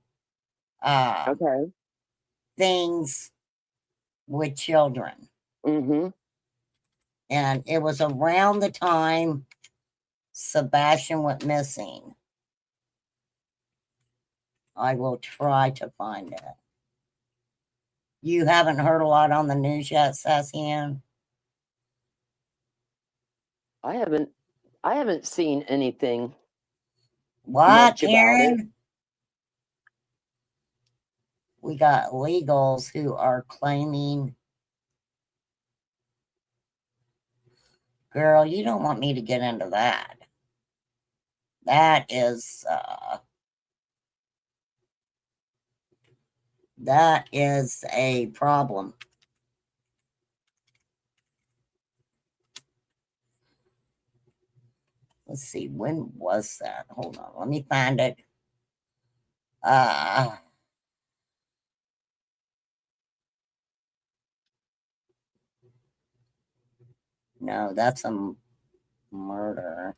things with children. And it was around the time Sebastian went missing. I will try to find it. You haven't heard a lot on the news yet, Sassian? I haven't seen anything What, much about it. Karen? We got legals who are claiming, girl, you don't want me to get into that. That is a problem. Let's see, when was that? Hold on, let me find it. No, that's a murder.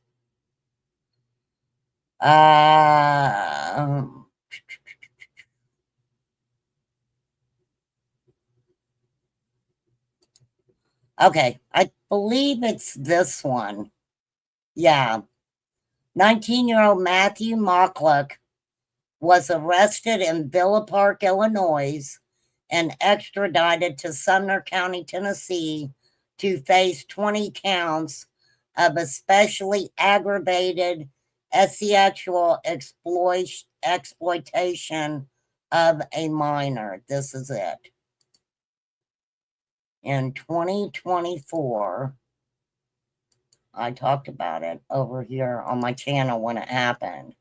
Okay, I believe it's this one. Yeah. 19-year-old Matthew Mockluck was arrested in Villa Park, Illinois, and extradited to Sumner County, Tennessee, to face 20 counts of especially aggravated sexual exploitation of a minor. This is it. In 2024, I talked about it over here on my channel when it happened.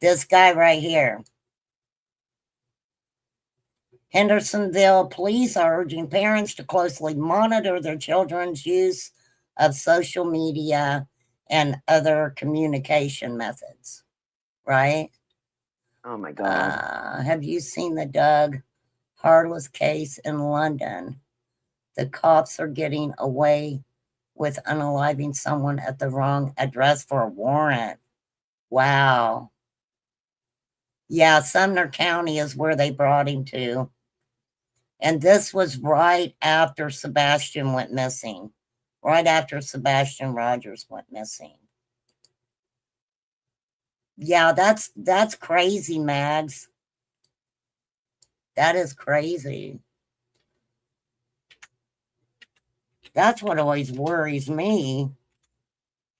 This guy right here. Hendersonville police are urging parents to closely monitor their children's use of social media and other communication methods. Right? Oh my God. Have you seen the Doug Harless case in London? The cops are getting away with unaliving someone at the wrong address for a warrant. Wow. Yeah, Sumner County is where they brought him to. And this was right after Sebastian went missing. Right after Sebastian Rogers went missing. Yeah, that's crazy, Mags. That is crazy. That's what always worries me.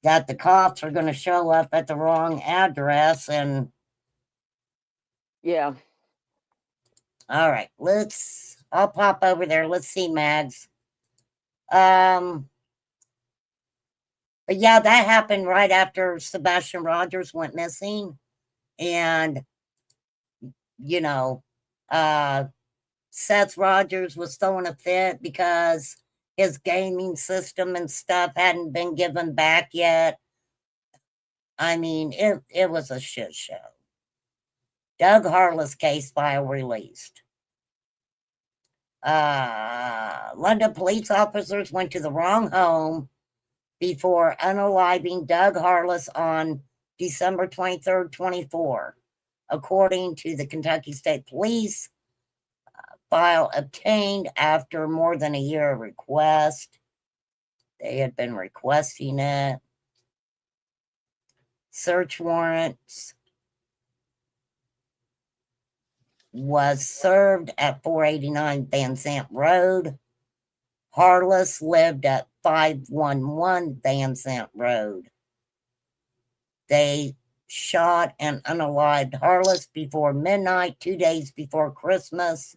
That the cops are going to show up at the wrong address and... Yeah. All right, I'll pop over there. Let's see, Mags. But yeah, that happened right after Sebastian Rogers went missing. And, you know, Seth Rogers was throwing a fit because his gaming system and stuff hadn't been given back yet. I mean, it was a shit show. Doug Harless case file released. London police officers went to the wrong home before unaliving Doug Harless on December 23rd, 24. According to the Kentucky State Police, file obtained after more than a year of request. They had been requesting it. Search warrants was served at 489 Van Zant Road. Harless lived at 511 Van Zant Road. They shot and unalived Harless before midnight, 2 days before Christmas.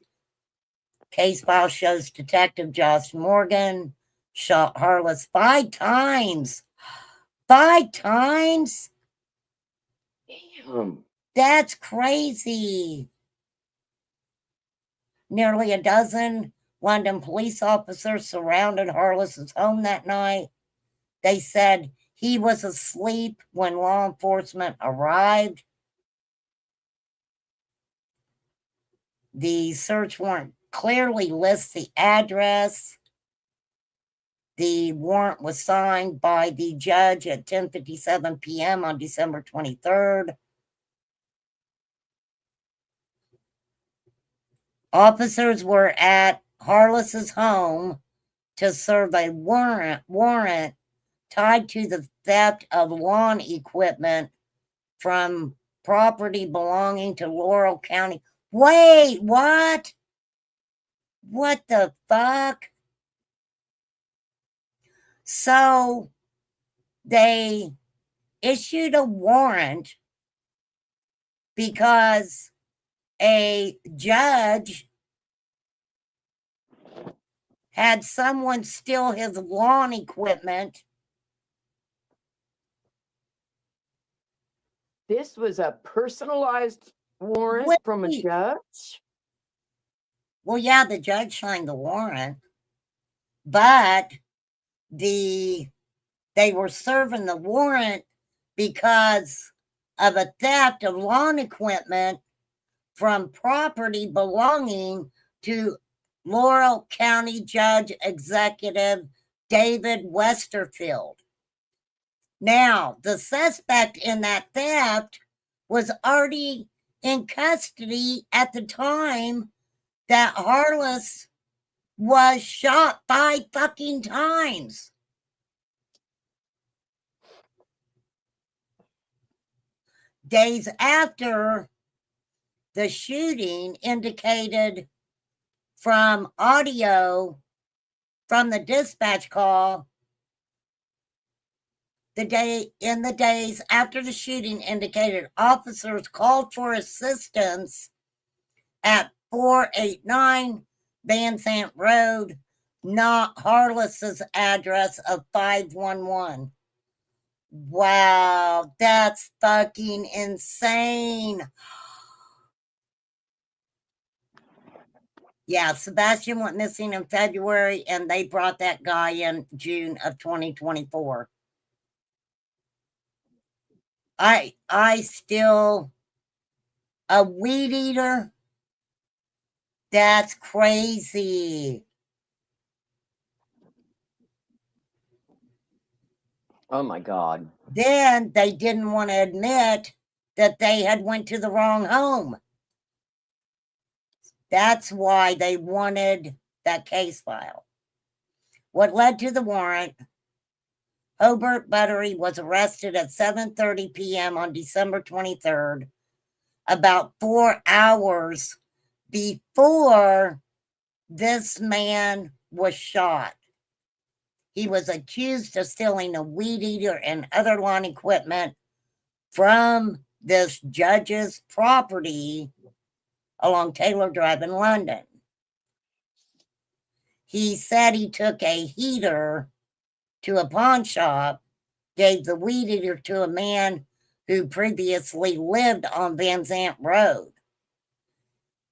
Case file shows Detective Josh Morgan shot Harless 5 times. 5 times? Damn. That's crazy. Nearly a dozen London police officers surrounded Harless's home that night. They said he was asleep when law enforcement arrived. The search warrant clearly lists the address. The warrant was signed by the judge at 10:57 p.m. on December 23rd. Officers were at Harless's home to serve a warrant tied to the theft of lawn equipment from property belonging to Laurel County. Wait, what? What the fuck? So they issued a warrant because a judge had someone steal his lawn equipment. This was a personalized warrant from a Wait. judge? Well, yeah, the judge signed the warrant, but they were serving the warrant because of a theft of lawn equipment from property belonging to Laurel County Judge Executive David Westerfield. Now, the suspect in that theft was already in custody at the time that Harless was shot 5 fucking times. Days after the shooting, indicated from audio from the dispatch call, in the days after the shooting, indicated officers called for assistance at 489 Van Sant Road, not Harless's address of 511. Wow, that's fucking insane. Yeah, Sebastian went missing in February, and they brought that guy in June of 2024. I still, a weed eater? That's crazy. Oh my God. Then they didn't want to admit that they had went to the wrong home. That's why they wanted that case file. What led to the warrant? Hobart Buttery was arrested at 7:30 p.m. on December 23rd, about 4 hours before this man was shot. He was accused of stealing a weed eater and other lawn equipment from this judge's property along Taylor Drive in London. He said he took a heater to a pawn shop, gave the weed eater to a man who previously lived on Van Sant Road.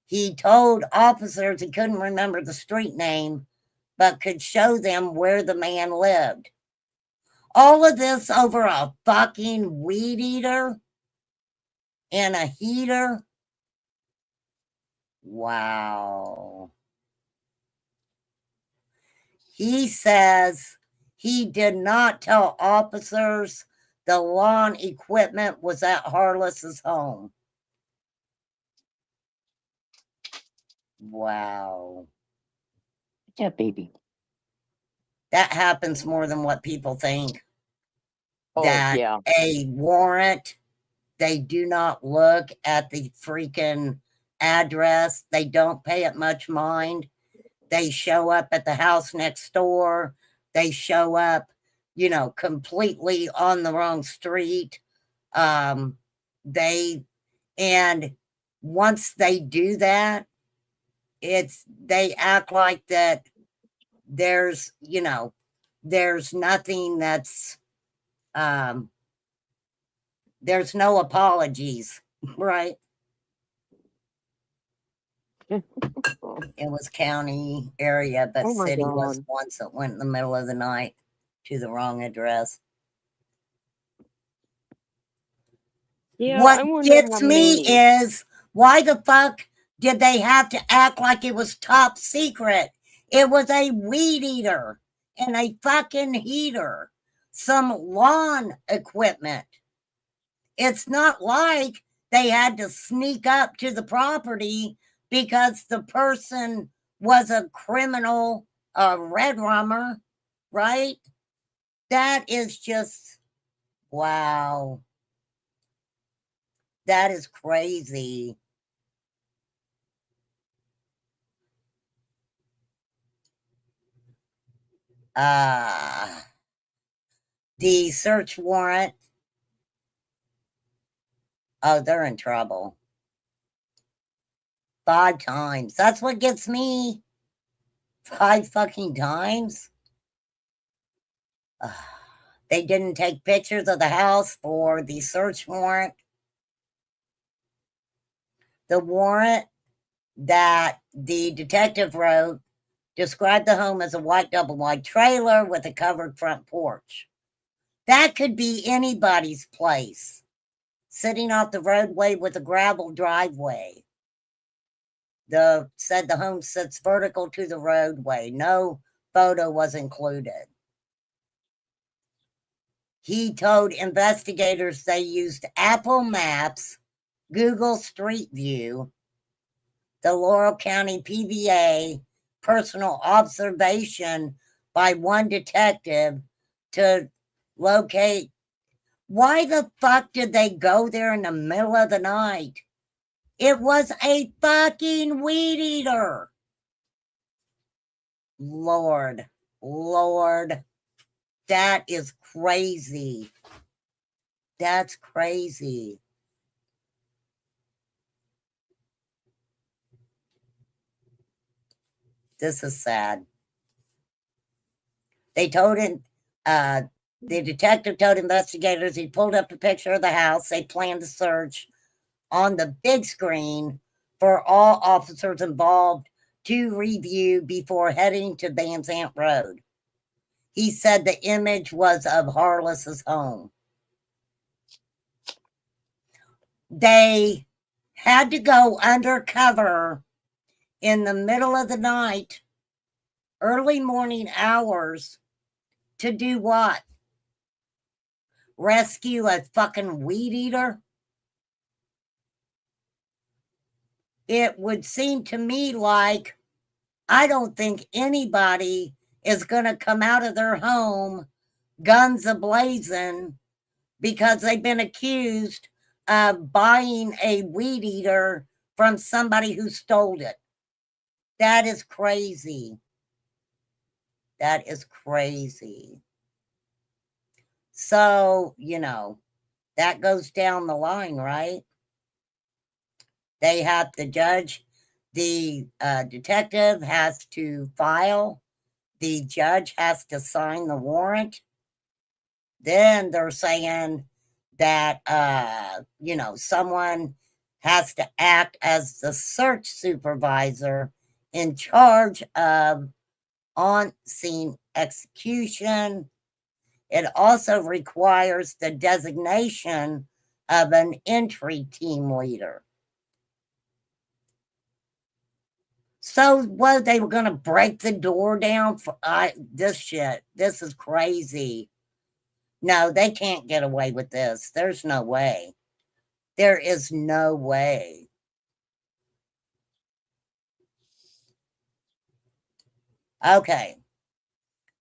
He told officers he couldn't remember the street name, but could show them where the man lived. All of this over a fucking weed eater and a heater? Wow. He says he did not tell officers the lawn equipment was at Harless's home. Wow. Yeah, baby. That happens more than what people think. Oh, That yeah. a warrant, they do not look at the freaking address. They don't pay it much mind. They show up at the house next door. They show up, completely on the wrong street. And once they do that, they act like that there's nothing that's, there's no apologies, right? It was county area, but Oh my city was God. once that went in the middle of the night to the wrong address. Yeah, I What wonder gets how me many. is, why the fuck did they have to act like it was top secret? It was a weed eater and a fucking heater, some lawn equipment. It's not like they had to sneak up to the property because the person was a criminal, red rummer, right? That is just, wow. That is crazy. The search warrant. Oh, they're in trouble. 5 times. That's what gets me. 5 fucking times. They didn't take pictures of the house for the search warrant. The warrant that the detective wrote described the home as a white double wide trailer with a covered front porch. That could be anybody's place, sitting off the roadway with a gravel driveway. Said the home sits vertical to the roadway. No photo was included. He told investigators they used Apple Maps, Google Street View, the Laurel County PVA, personal observation by one detective to locate. Why the fuck did they go there in the middle of the night? It was a fucking weed eater. Lord, that is crazy. That's crazy. This is sad. They told him, the detective told investigators he pulled up a picture of the house they planned to search on the big screen for all officers involved to review before heading to Van Zant Road. He said the image was of Harless's home. They had to go undercover in the middle of the night, early morning hours, to do what? Rescue a fucking weed eater? It would seem to me like I don't think anybody is going to come out of their home guns a-blazing because they've been accused of buying a weed eater from somebody who stole it. That is crazy. That is crazy. So, that goes down the line, right? They have the judge, the detective has to file, the judge has to sign the warrant. Then they're saying that, someone has to act as the search supervisor in charge of on-scene execution. It also requires the designation of an entry team leader. So what, they were going to break the door down for this shit? This is crazy. No, they can't get away with this. There's no way. There is no way. Okay.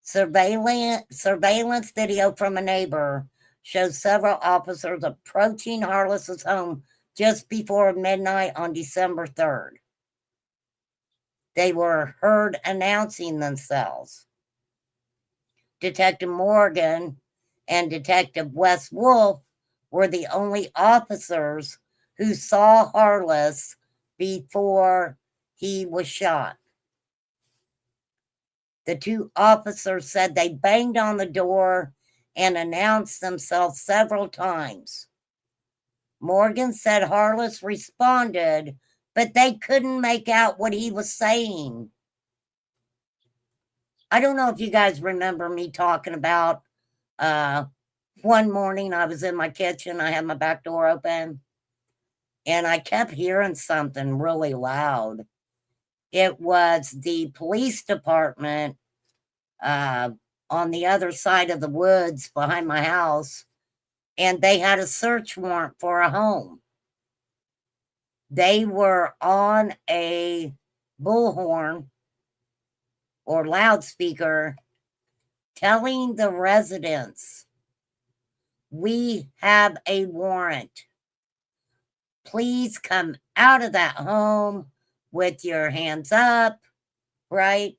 Surveillance video from a neighbor shows several officers approaching Harless's home just before midnight on December 3rd. They were heard announcing themselves. Detective Morgan and Detective Wes Wolf were the only officers who saw Harless before he was shot. The 2 officers said they banged on the door and announced themselves several times. Morgan said Harless responded, but they couldn't make out what he was saying. I don't know if you guys remember me talking about one morning I was in my kitchen, I had my back door open, and I kept hearing something really loud. It was the police department on the other side of the woods behind my house, and they had a search warrant for a home. They were on a bullhorn or loudspeaker telling the residents, "We have a warrant. Please come out of that home with your hands up," right?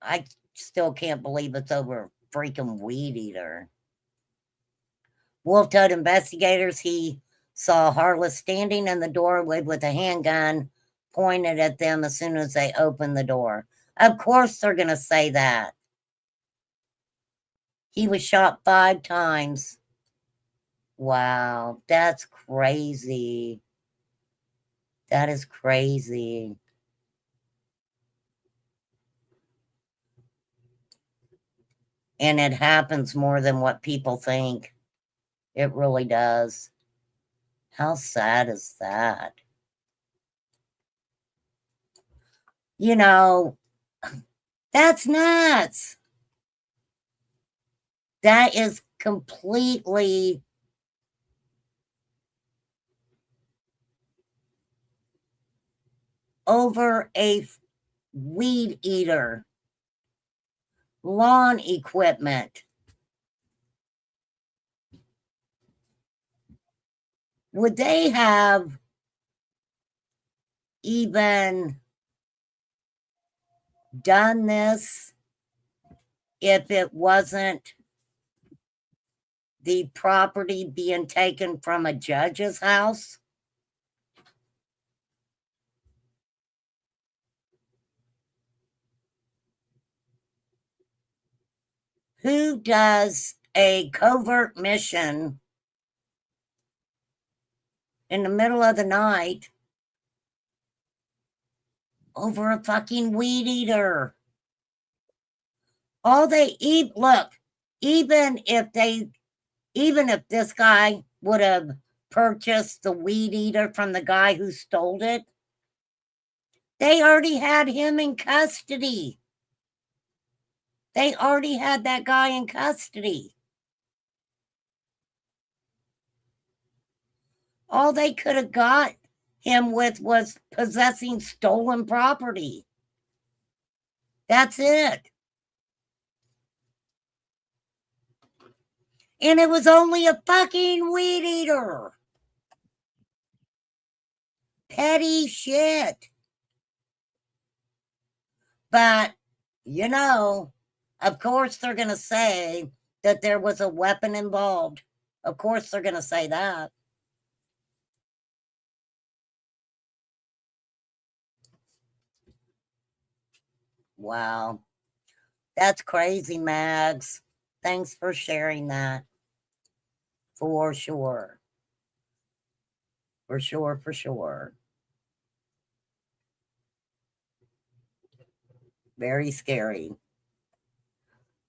I still can't believe it's over a freaking weed eater. Wolf told investigators he saw Harless standing in the doorway with a handgun pointed at them as soon as they opened the door. Of course they're going to say that. He was shot 5 times. Wow, that's crazy. That is crazy. And it happens more than what people think. It really does. How sad is that? You know, that's nuts. That is completely over a weed eater. Lawn equipment. Would they have even done this if it wasn't the property being taken from a judge's house? Who does a covert mission in the middle of the night over a fucking weed eater? All they eat, look, even if this guy would have purchased the weed eater from the guy who stole it, they already had him in custody. They already had that guy in custody. All they could have got him with was possessing stolen property. That's it. And it was only a fucking weed eater. Petty shit. But, you know, of course they're going to say that there was a weapon involved. Of course they're going to say that. Wow. That's crazy, Mags. Thanks for sharing that. For sure. For sure, for sure. Very scary.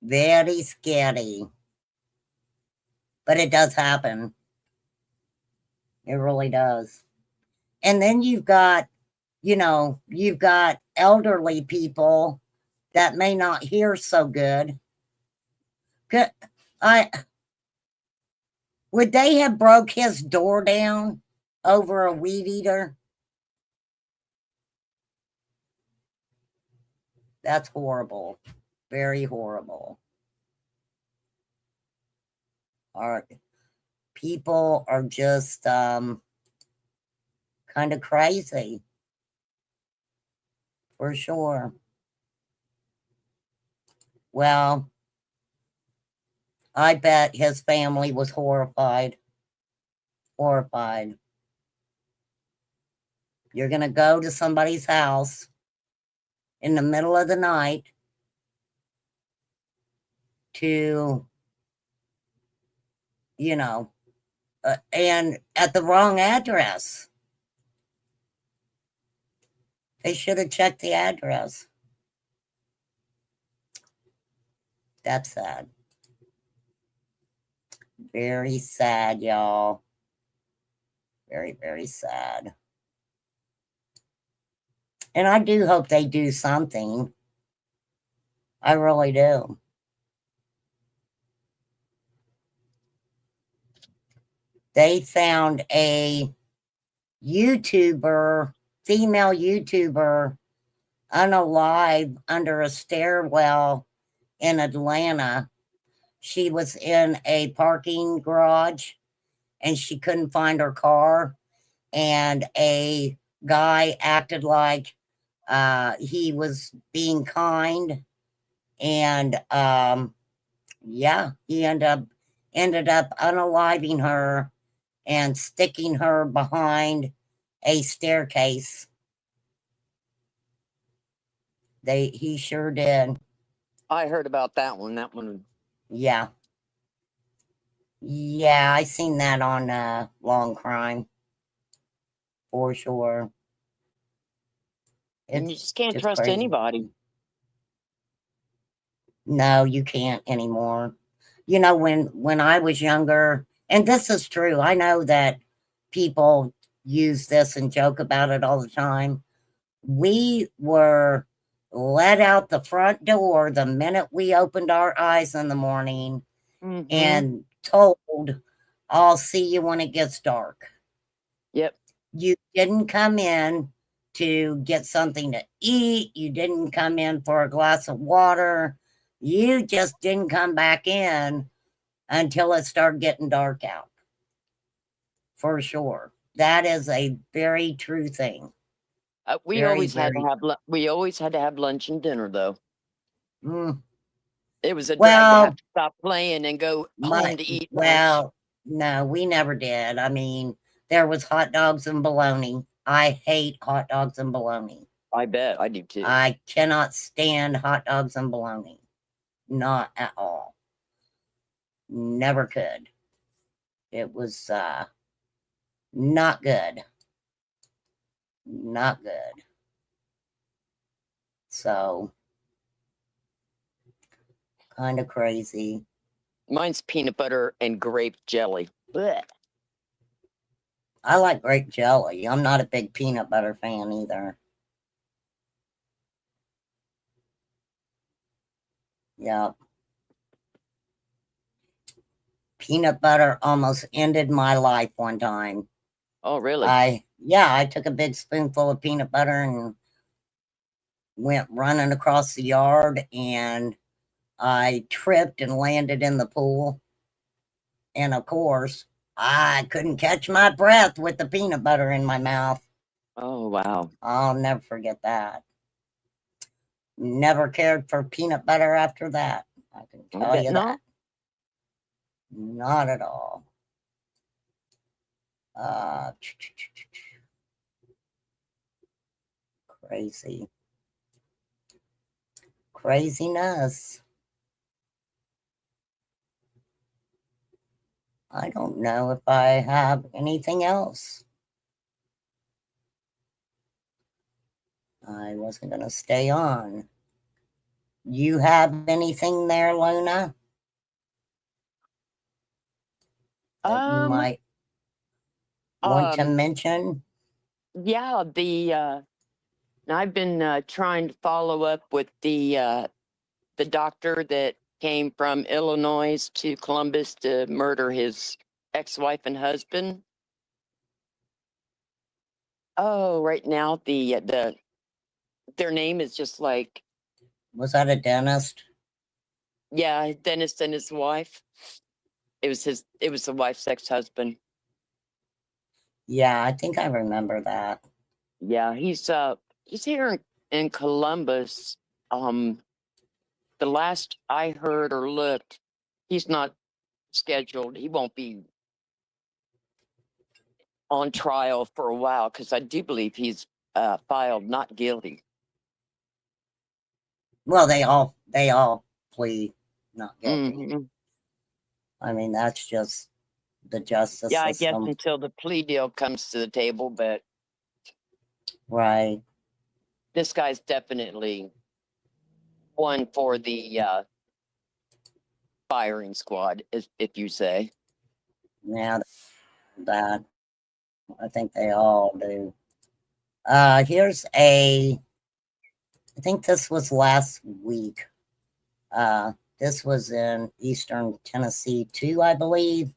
Very scary. But it does happen. It really does. And then you've got, you've got elderly people that may not hear so good. Would they have broke his door down over a weed eater? That's horrible. Very horrible. People are just kind of crazy. For sure. Well, I bet his family was horrified. Horrified. You're going to go to somebody's house in the middle of the night to, and at the wrong address. They should have checked the address. That's sad. Very sad, y'all. Very, very sad. And I do hope they do something. I really do. They found a YouTuber, female YouTuber, unalive under a stairwell in Atlanta. She was in a parking garage and she couldn't find her car. And a guy acted like he was being kind And yeah, he ended up unaliving her and sticking her behind a staircase. He sure did. I heard about that one. That one. Yeah. Yeah, I seen that on Long Crime for sure. And you It's just can't just trust crazy. anybody. No, you can't anymore. You know, when I was younger, and this is true, I know that people use this and joke about it all the time. We were let out the front door the minute we opened our eyes in the morning and told, I'll see you when it gets dark. Yep. You didn't come in to get something to eat. You didn't come in for a glass of water. You just didn't come back in until it started getting dark out. For sure. That is a very true thing. We Very, always had to very- have we always had to have lunch and dinner though. Mm. It was a drag to Well, have to stop playing and go home to eat lunch. well, no, we never did. I mean, there was hot dogs and bologna. I hate hot dogs and bologna. I bet I do too. I cannot stand hot dogs and bologna. Not at all. Never could. It was not good. Not good. So kind of crazy. Mine's peanut butter and grape jelly. Blech. I like grape jelly. I'm not a big peanut butter fan either. Yeah. Peanut butter almost ended my life one time. Oh, really? I took a big spoonful of peanut butter and went running across the yard, and I tripped and landed in the pool. And of course, I couldn't catch my breath with the peanut butter in my mouth. Oh, wow. I'll never forget that. Never cared for peanut butter after that. I can tell bet you not. that. Not at all. Crazy. Craziness. I don't know if I have anything else. I wasn't going to stay on. You have anything there, Luna? That you might want to mention? Yeah, I've been trying to follow up with the doctor that came from Illinois to Columbus to murder his ex-wife and husband. Oh, right now their name is just like. Was that a dentist? Yeah, dentist and his wife. It was the wife's ex-husband. Yeah, I think I remember that. Yeah, he's here in Columbus. The last I heard or looked, he's not scheduled. He won't be on trial for a while because I do believe he's filed not guilty. Well, they all plead not guilty. Mm-hmm. I mean, that's just the justice Yeah, I guess system. until the plea deal comes to the table, but Right. this guy's definitely one for the firing squad, if you say. Yeah, that I think they all do. Here's I think this was last week. This was in Eastern Tennessee too, I believe.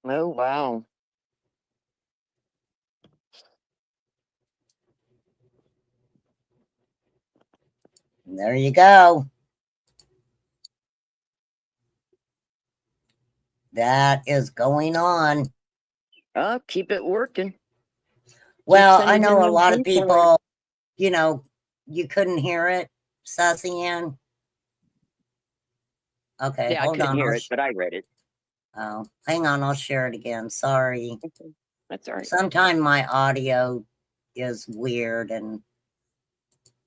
Oh, wow. There you go. That is going on. Keep it working. Well, I sending know in a them lot of people. people, you couldn't hear it, Sussy Ann. Okay, Yeah, I hold couldn't on. hear it, but I read it. Oh, hang on. I'll share it again. Sorry. Okay. That's all right. Sometimes my audio is weird and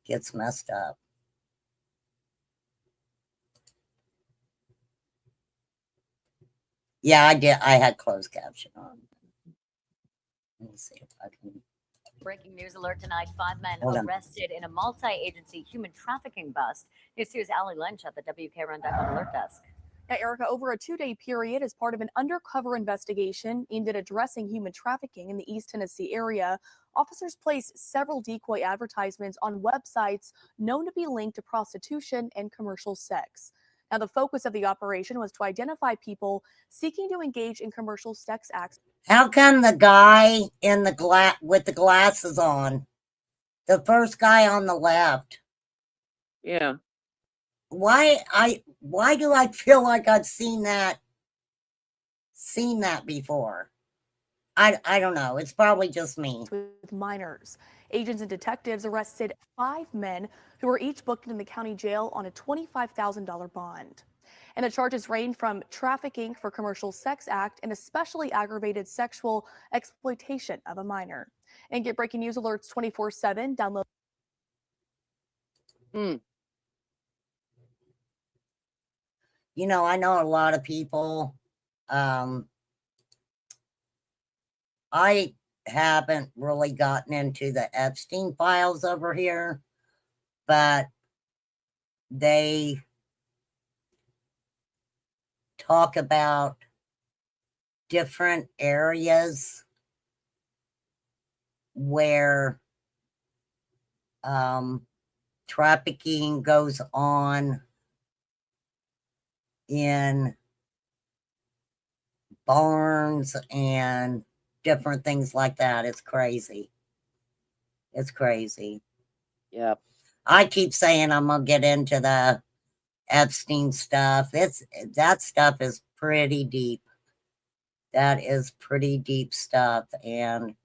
gets messed up. Yeah, I did. I had closed caption on. Let me see if I can. Breaking news alert tonight. 5 men Hold on. arrested in a multi-agency human trafficking bust. News 2's Allie Lynch at the WKRN.com alert desk. Yeah, Erica, over a 2-day period as part of an undercover investigation aimed at addressing human trafficking in the East Tennessee area, officers placed several decoy advertisements on websites known to be linked to prostitution and commercial sex. Now, the focus of the operation was to identify people seeking to engage in commercial sex acts. How come the guy in the with the glasses on, the first guy on the left, Yeah. why do I feel like I've seen that before? I don't know. It's probably just me. With minors. Agents and detectives arrested 5 men who were each booked in the county jail on a $25,000 bond. And the charges range from trafficking for commercial sex act and especially aggravated sexual exploitation of a minor. And get breaking news alerts 24/7. Download. I know a lot of people. I haven't really gotten into the Epstein files over here, but they talk about different areas where trafficking goes on in barns and different things like that. It's crazy. It's crazy. Yep. I keep saying I'm gonna get into the Epstein stuff. That stuff is pretty deep. That is pretty deep stuff. And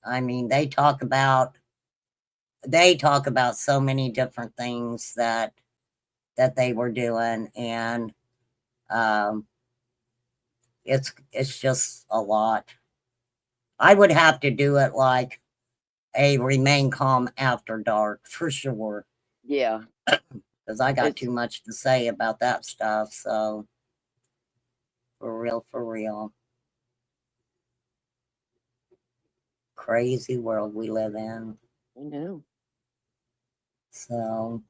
I mean, they talk about so many different things that they were doing, and it's just a lot. I would have to do it like a Remain Calm After Dark for sure. Yeah. Because I got too much to say about that stuff. So for real. Crazy world we live in. I know. So,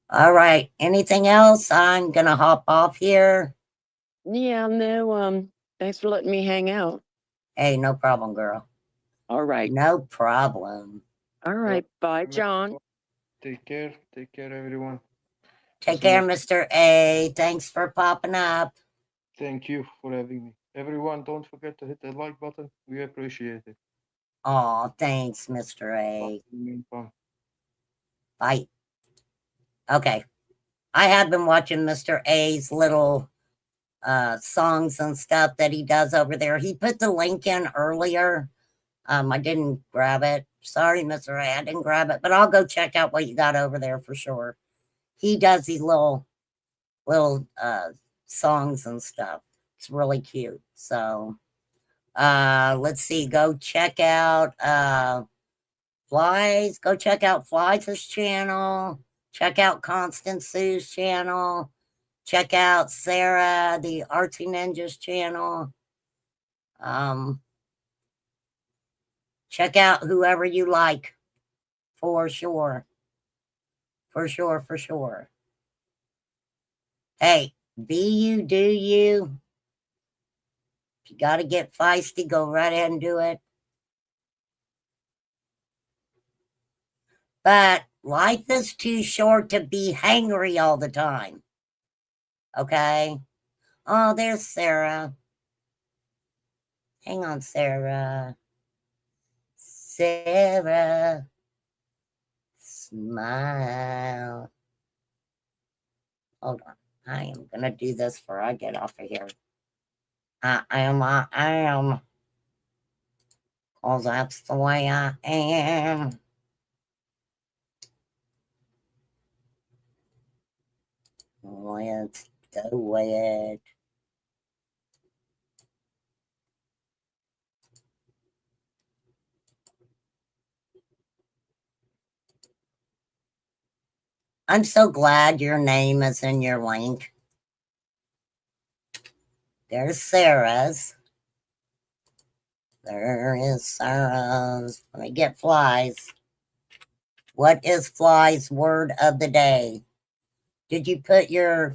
all right. Anything else? I'm gonna hop off here. Yeah, no, thanks for letting me hang out. Hey, no problem, girl. All right. No problem. All right. Bye, John. Take care, everyone. Take care, Mr. A. Thanks for popping up. Thank you for having me. Everyone, don't forget to hit the like button. We appreciate it. Oh, thanks, Mr. A. Bye. Okay. I have been watching Mr. A's little songs and stuff that he does over there. He put the link in earlier. I didn't grab it. Sorry, Mr. A, I didn't grab it, but I'll go check out what you got over there for sure. He does these little songs and stuff. It's really cute. So let's see. Go check out Flies. Go check out Flies' channel. Check out Constance Sue's channel. Check out Sarah, the Artsy Ninjas channel. Check out whoever you like. For sure. For sure. Hey, be you, do you. If you got to get feisty, go right ahead and do it. But life is too short to be hangry all the time. Okay? Oh, there's Sarah. Hang on, Sarah. Sarah. Smile. Hold on. I am going to do this before I get off of here. I am. Because that's the way I am. Let's go with it. I'm so glad your name is in your link. There's Sarah's. There is Sarah's. Let me get Fly's. What is Fly's word of the day? Did you put your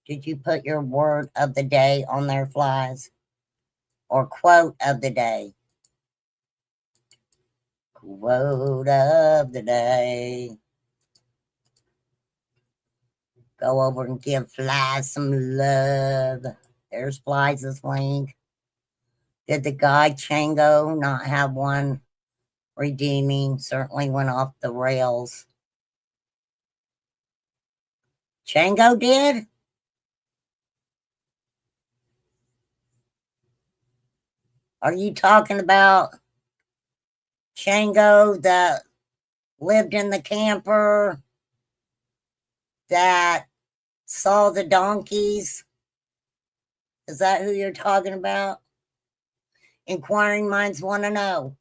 word of the day on there, Flies? Or quote of the day? Quote of the day. Go over and give Flies some love. There's Flies' link. Did the guy Chango not have one redeeming? Certainly went off the rails. Chango did? Are you talking about Chango that lived in the camper that saw the donkeys? Is that who you're talking about? Inquiring minds want to know.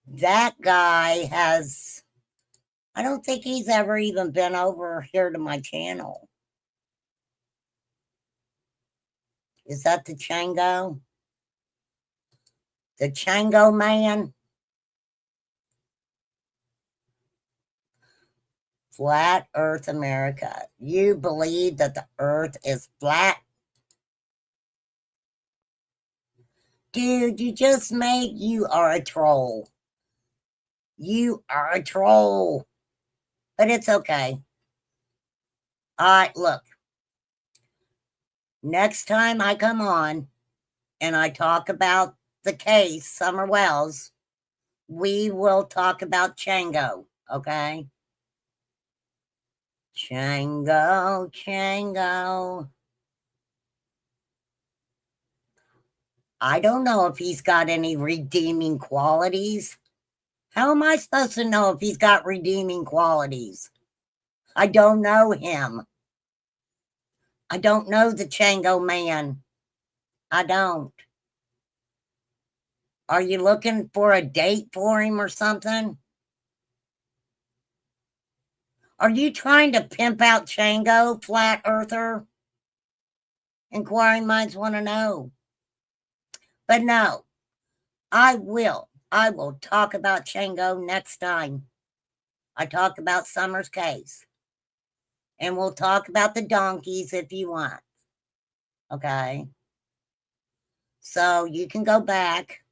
That guy has, I don't think he's ever even been over here to my channel. Is that the Chango? The Chango man? Flat Earth America. You believe that the earth is flat? Dude, you are a troll. You are a troll. But it's okay. Look. Next time I come on and I talk about the case, Summer Wells, we will talk about Chango, okay? Chango, Chango. I don't know if he's got any redeeming qualities. How am I supposed to know if he's got redeeming qualities? I don't know him. I don't know the Chango man. I don't. Are you looking for a date for him or something? Are you trying to pimp out Chango, flat earther? Inquiring minds want to know. But no, I will talk about Chango next time I talk about Summer's case. And we'll talk about the donkeys if you want. Okay? So you can go back.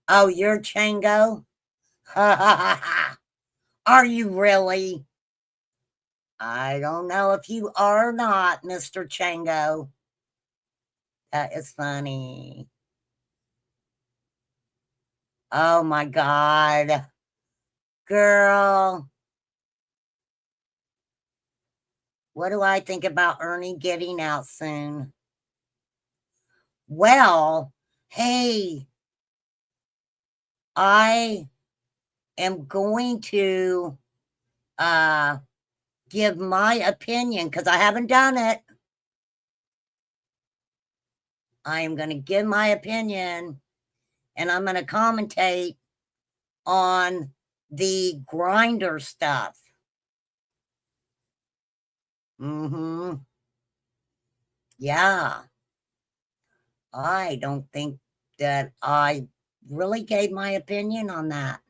Oh, you're Chango? Ha ha ha ha. Are you really? I don't know if you are or not, Mr. Chango. That is funny. Oh my God. Girl. What do I think about Ernie getting out soon? Well, hey, I am going to give my opinion because I haven't done it. I am going to give my opinion and I'm going to commentate on the grinder stuff. Yeah. I don't think that I really gave my opinion on that.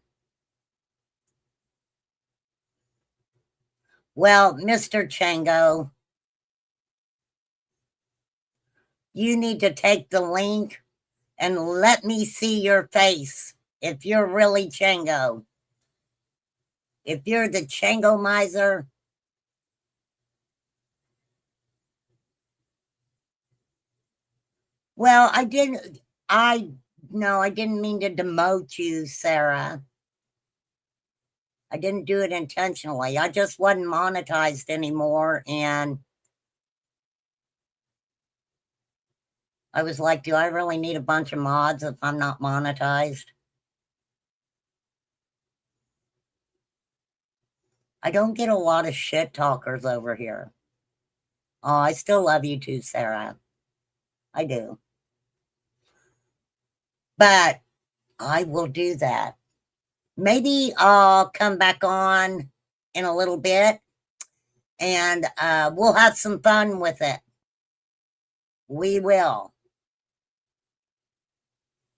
Well, Mr. Chango, you need to take the link and let me see your face if you're really Chango. If you're the Chango miser, Well, I didn't mean to demote you, Sarah. I didn't do it intentionally. I just wasn't monetized anymore, and I was like, do I really need a bunch of mods if I'm not monetized? I don't get a lot of shit talkers over here. Oh, I still love you too, Sarah. I do. But I will do that. Maybe I'll come back on in a little bit and we'll have some fun with it. We will.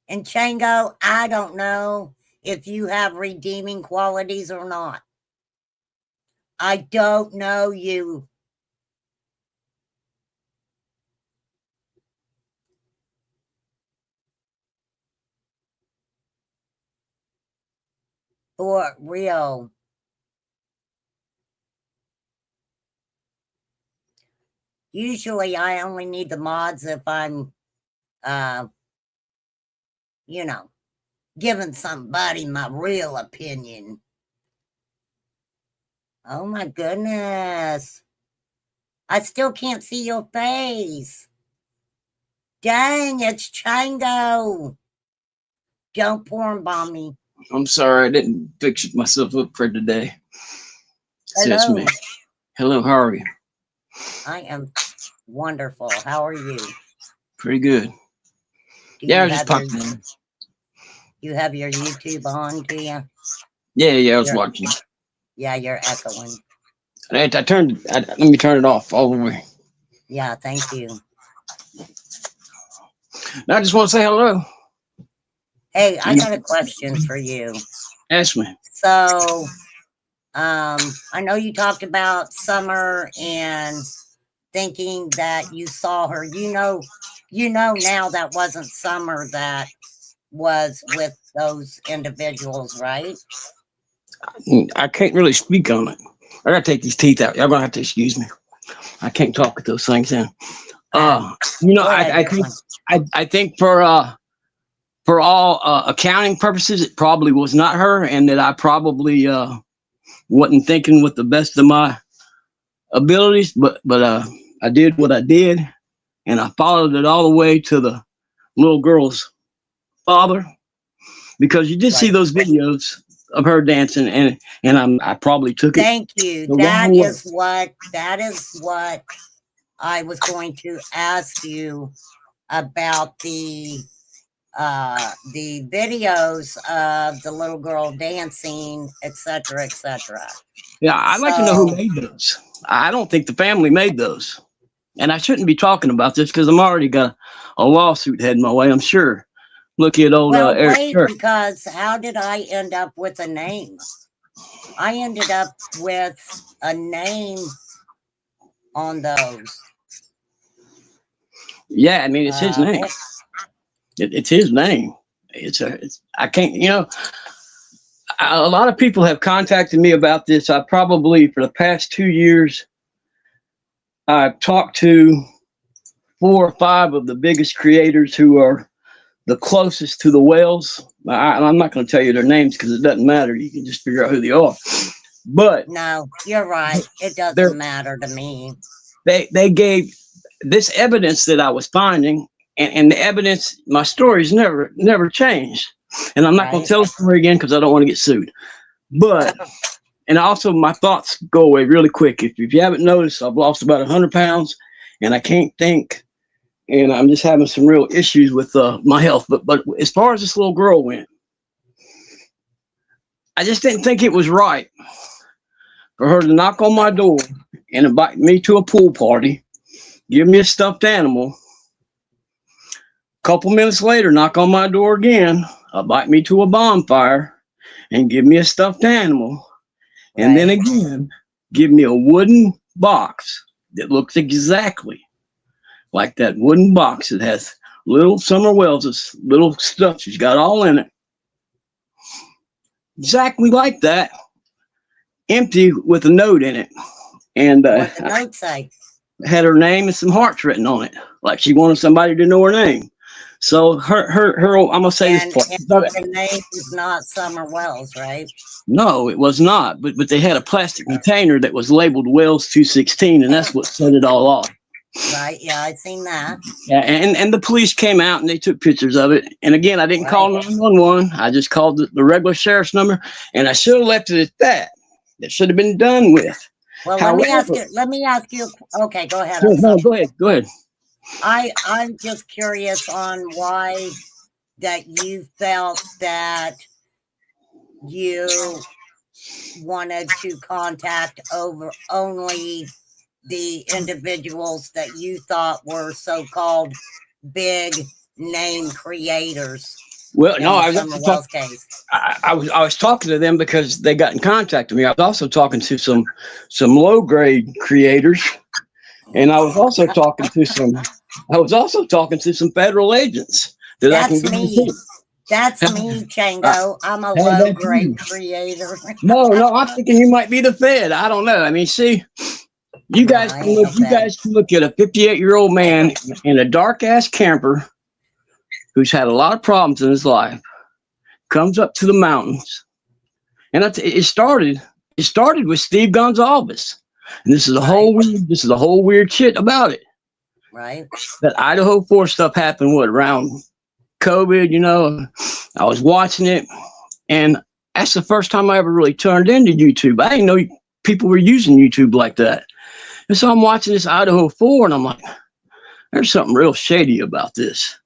And Chango, I don't know if you have redeeming qualities or not. I don't know you. For real. Usually I only need the mods if I'm, you know, giving somebody my real opinion. Oh my goodness. I still can't see your face. Dang, it's Chango. Don't porn bomb me. I'm sorry, I didn't fix myself up for today. So it's Hello. me. Hello, how are you? I am wonderful. How are you? Pretty good. Do Yeah, I you was just have popping in. you have your YouTube on, do you? Yeah, I was You're- watching. Yeah, you're echoing. Let me turn it off all the way. Yeah, thank you. Now I just want to say hello. Hey, I got a question for you. Ask me. So, I know you talked about Summer and thinking that you saw her. You know now that wasn't Summer that was with those individuals, right? I can't really speak on it. I gotta take these teeth out. Y'all gonna have to excuse me. I can't talk with those things in. Go ahead, I think for all accounting purposes, it probably was not her, and that I probably wasn't thinking with the best of my abilities. But I did what I did, and I followed it all the way to the little girl's father, because you did see those videos of her dancing, and I probably took it. Thank you. the That wrong way. is what I was going to ask you about the videos of the little girl dancing, etc., etc. Yeah, I'd like to know who made those. I don't think the family made those. And I shouldn't be talking about this because I'm already got a lawsuit heading my way, I'm sure. Look at old Well, Eric wait, Church. because how did I end up with a name? I ended up with a name on those. Yeah, I mean, it's his name. It's his name. I can't, a lot of people have contacted me about this. I probably, for the past 2 years, I've talked to 4 or 5 of the biggest creators who are the closest to the whales. I'm not going to tell you their names because it doesn't matter. You can just figure out who they are. But no, you're right. It doesn't matter to me. They gave this evidence that I was finding, and the evidence, my story's never changed. And I'm not going to tell the story again because I don't want to get sued. But, and also my thoughts go away really quick. If you haven't noticed, I've lost about 100 pounds and I can't think. And I'm just having some real issues with my health. But as far as this little girl went, I just didn't think it was right for her to knock on my door and invite me to a pool party, give me a stuffed animal. A couple minutes later, knock on my door again, invite me to a bonfire and give me a stuffed animal. And then again, give me a wooden box that looks exactly like that wooden box that has little Summer Wells's little stuff she's got all in it. Exactly like that. Empty with a note in it. And what the note say? Had her name and some hearts written on it, like she wanted somebody to know her name. So her I'm gonna say And, this and part. the name is not Summer Wells, right? No, it was not. But they had a plastic container that was labeled Wells 216, and that's what set it all off. Right. Yeah, I seen that. Yeah, and the police came out and they took pictures of it. And again, I didn't call 911. I just called the regular sheriff's number, and I should have left it at that. That should have been done with. Well, However, let me ask you. Okay, go ahead. No, go ahead. I'm just curious on why that you felt that you wanted to contact over only the individuals that you thought were so-called big name creators. Well, no, I was talking to them because they got in contact with me. I was also talking to some low grade creators, and I was also talking to some federal agents that I can me. That's me, Chango. I'm a low grade creator. No, I'm thinking you might be the Fed. I don't know. I mean, see, you guys can look at a 58-year-old man in a dark ass camper who's had a lot of problems in his life, comes up to the mountains, and it started with Steve Gonsalves, and this is the whole weird shit about it. Right. That Idaho 4 stuff happened around COVID, you know. I was watching it, and that's the first time I ever really turned into YouTube. I didn't know people were using YouTube like that. And so I'm watching this Idaho 4, and I'm like, there's something real shady about this.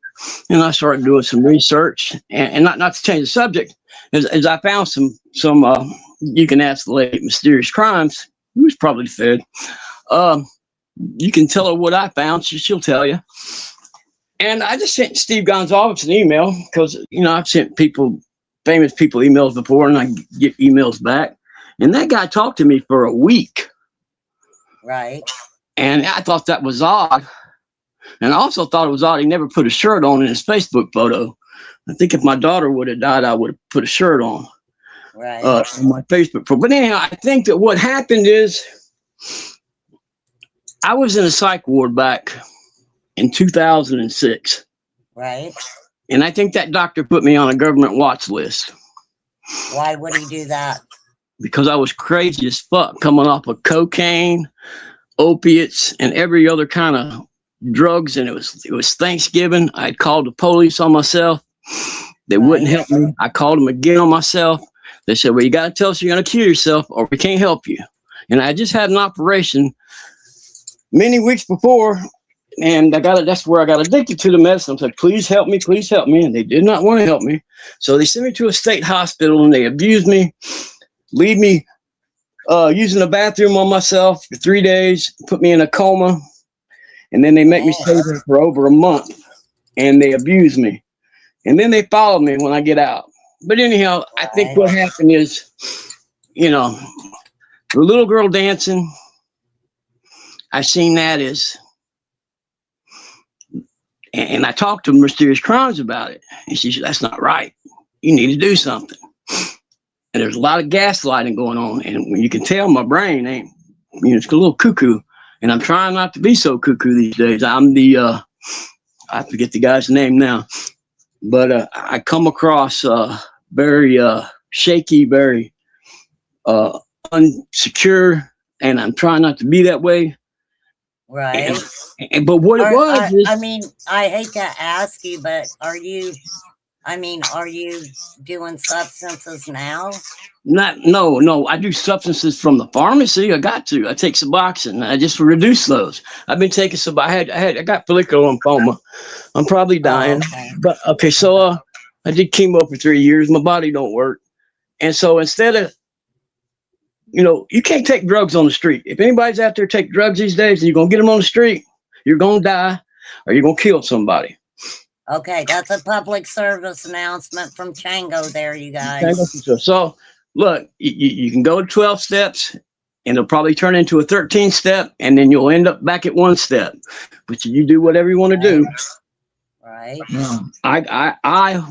And I started doing some research, and not to change the subject, as I found some you can ask the lady Mysterious Crimes, who's probably Fed. You can tell her what I found, she'll tell you. And I just sent Steve Gonsalves an email because, you know, I've sent famous people emails before, and I get emails back. And that guy talked to me for a week. Right. And I thought that was odd. And I also thought it was odd he never put a shirt on in his Facebook photo. I think if my daughter would have died, I would have put a shirt on. Right. On my Facebook photo. But anyhow, I think that what happened is I was in a psych ward back in 2006. Right. And I think that doctor put me on a government watch list. Why would he do that? Because I was crazy as fuck, coming off of cocaine, opiates, and every other kind of drugs. And it was Thanksgiving. I called the police on myself. They wouldn't help me. I called them again on myself. They said, well, you got to tell us you're going to kill yourself or we can't help you. And I just had an operation many weeks before, and that's where I got addicted to the medicine. I said, please help me. And they did not want to help me. So they sent me to a state hospital, and they abused me, leave me using the bathroom on myself for 3 days, put me in a coma, and then they make me stay there for over a month, and they abuse me. And then they follow me when I get out. But anyhow, I think what happened is, you know, the little girl dancing, I seen that as, and I talked to Mysterious Crimes about it. And she said, that's not right. You need to do something. And there's a lot of gaslighting going on. And when you can tell my brain ain't, you know, it's a little cuckoo. And I'm trying not to be so cuckoo these days. I'm I forget the guy's name now. But I come across very shaky, very unsecure. And I'm trying not to be that way. Right. But what it was is, I mean, I hate to ask you, but are you doing substances now? No. I do substances from the pharmacy. I got to. I take Suboxone. I just reduce those. I've been taking some. I got follicular lymphoma. I'm probably dying. But okay, so I did chemo for 3 years. My body don't work, and so instead of, you know, you can't take drugs on the street. If anybody's out there take drugs these days, and you're gonna get them on the street, you're gonna die, or you're gonna kill somebody. Okay, that's a public service announcement from Chango there, you guys. So, look, you can go to 12 steps, and it'll probably turn into a 13 step, and then you'll end up back at 1 step. But you do whatever you want to do. Right.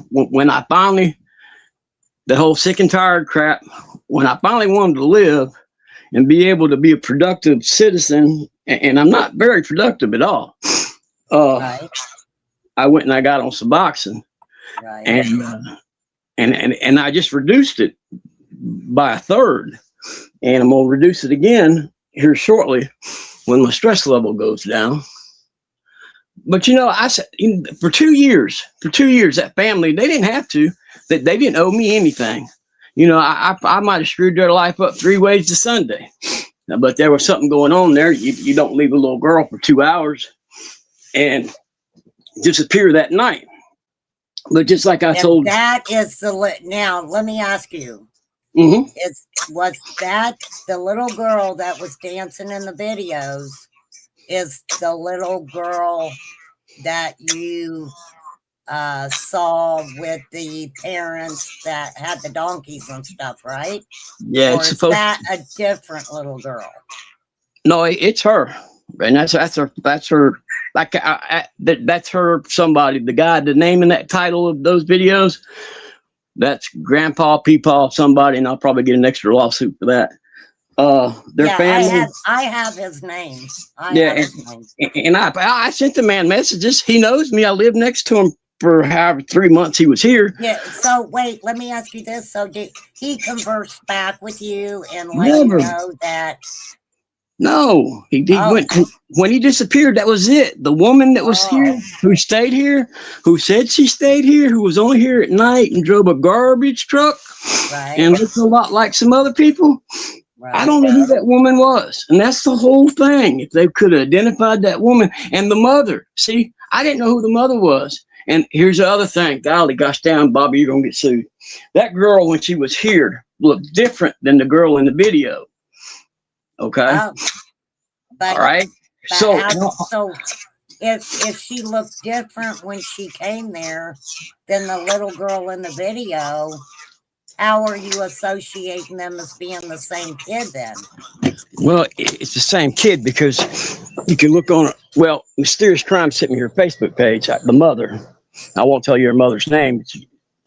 When I finally, the whole sick and tired crap, when I finally wanted to live and be able to be a productive citizen, and I'm not very productive at all. I went and I got on Suboxone, Right. and I just reduced it by a third, and I'm gonna reduce it again here shortly when my stress level goes down. But I said for 2 years, that family, they didn't have to, that they didn't owe me anything. I might have screwed their life up 3 ways to Sunday, but there was something going on there. You don't leave a little girl for 2 hours and disappear that night. But just like I told, that is now let me ask you, was that the little girl that was dancing in the videos is the little girl that you saw with the parents that had the donkeys and stuff, right? Yeah, or it's is supposed that a different little girl? No, it's her, and that's her. Like that's her. Somebody, the guy, the name and that title of those videos, that's Grandpa Peepaw somebody, and I'll probably get an extra lawsuit for that. Their family. I have his name. And I sent the man messages. He knows me. I lived next to him for however 3 months he was here. Yeah. So wait, let me ask you this. So did he converse back with you and let you know that? No, he went when he disappeared. That was it. The woman that was here, who stayed here, who said she stayed here, who was only here at night and drove a garbage truck, and looked a lot like some other people. I don't know who that woman was, and that's the whole thing. If they could have identified that woman and the mother, see, I didn't know who the mother was. And here's the other thing. Golly, gosh damn, Bobby, you're gonna get sued. That girl, when she was here, looked different than the girl in the video. Okay. All right. So if she looked different when she came there than the little girl in the video, how are you associating them as being the same kid then? Well, it's the same kid because you can look on. Well, Mysterious Crime sent me her Facebook page. The mother. I won't tell you her mother's name. But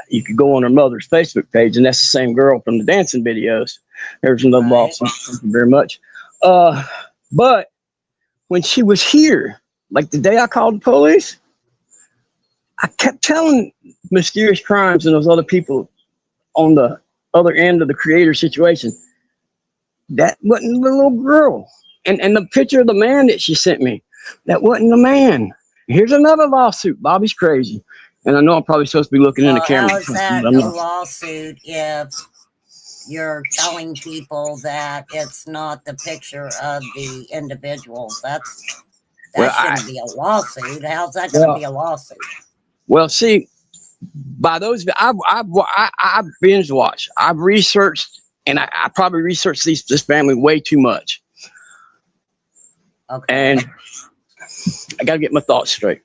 you could go on her mother's Facebook page, and that's the same girl from the dancing videos. There's another boss. Thank you very much. But when she was here, like the day I called the police, I kept telling Mysterious Crimes and those other people on the other end of the creator situation, that wasn't the little girl. And the picture of the man that she sent me, that wasn't the man. Here's another lawsuit. Bobby's crazy. And I know I'm probably supposed to be looking in the camera. How is that a lawsuit if you're telling people that it's not the picture of the individuals? That shouldn't be a lawsuit. How's that going to be a lawsuit? Well, see, by those, I've binge watched. I've researched, and I probably researched this family way too much. Okay. And I got to get my thoughts straight.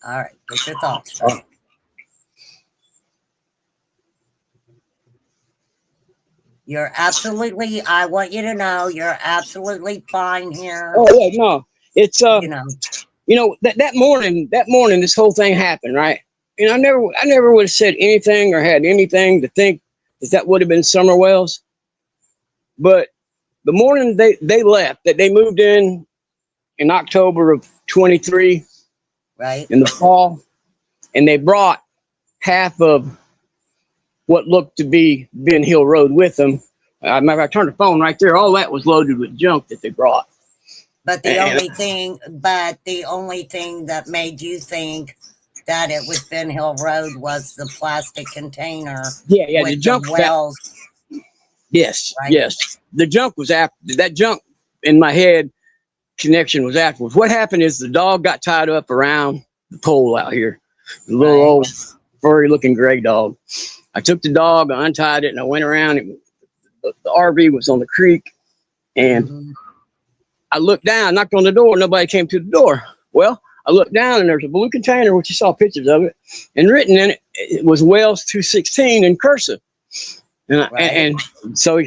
All right, get your thoughts straight. You're absolutely, I want you to know, you're absolutely fine here. Oh, yeah, no. It's, that morning, this whole thing happened, right? And I never would have said anything or had anything to think that would have been Summer Wells. But the morning they left, that they moved in October of 23, right, in the fall, and they brought half of what looked to be Ben Hill Road with them. I turned the phone right there. All that was loaded with junk that they brought. But the only thing that made you think that it was Ben Hill Road was the plastic container. Yeah, with the junk wells. Yes, right? yes. The junk was after that. Junk in my head connection was afterwards. What happened is the dog got tied up around the pole out here. A little old furry looking gray dog. I took the dog, I untied it, and I went around. The RV was on the creek, and I looked down, knocked on the door. Nobody came to the door. Well, I looked down, and there's a blue container, which you saw pictures of it, and written in it, it was Wells 216 in cursive. And so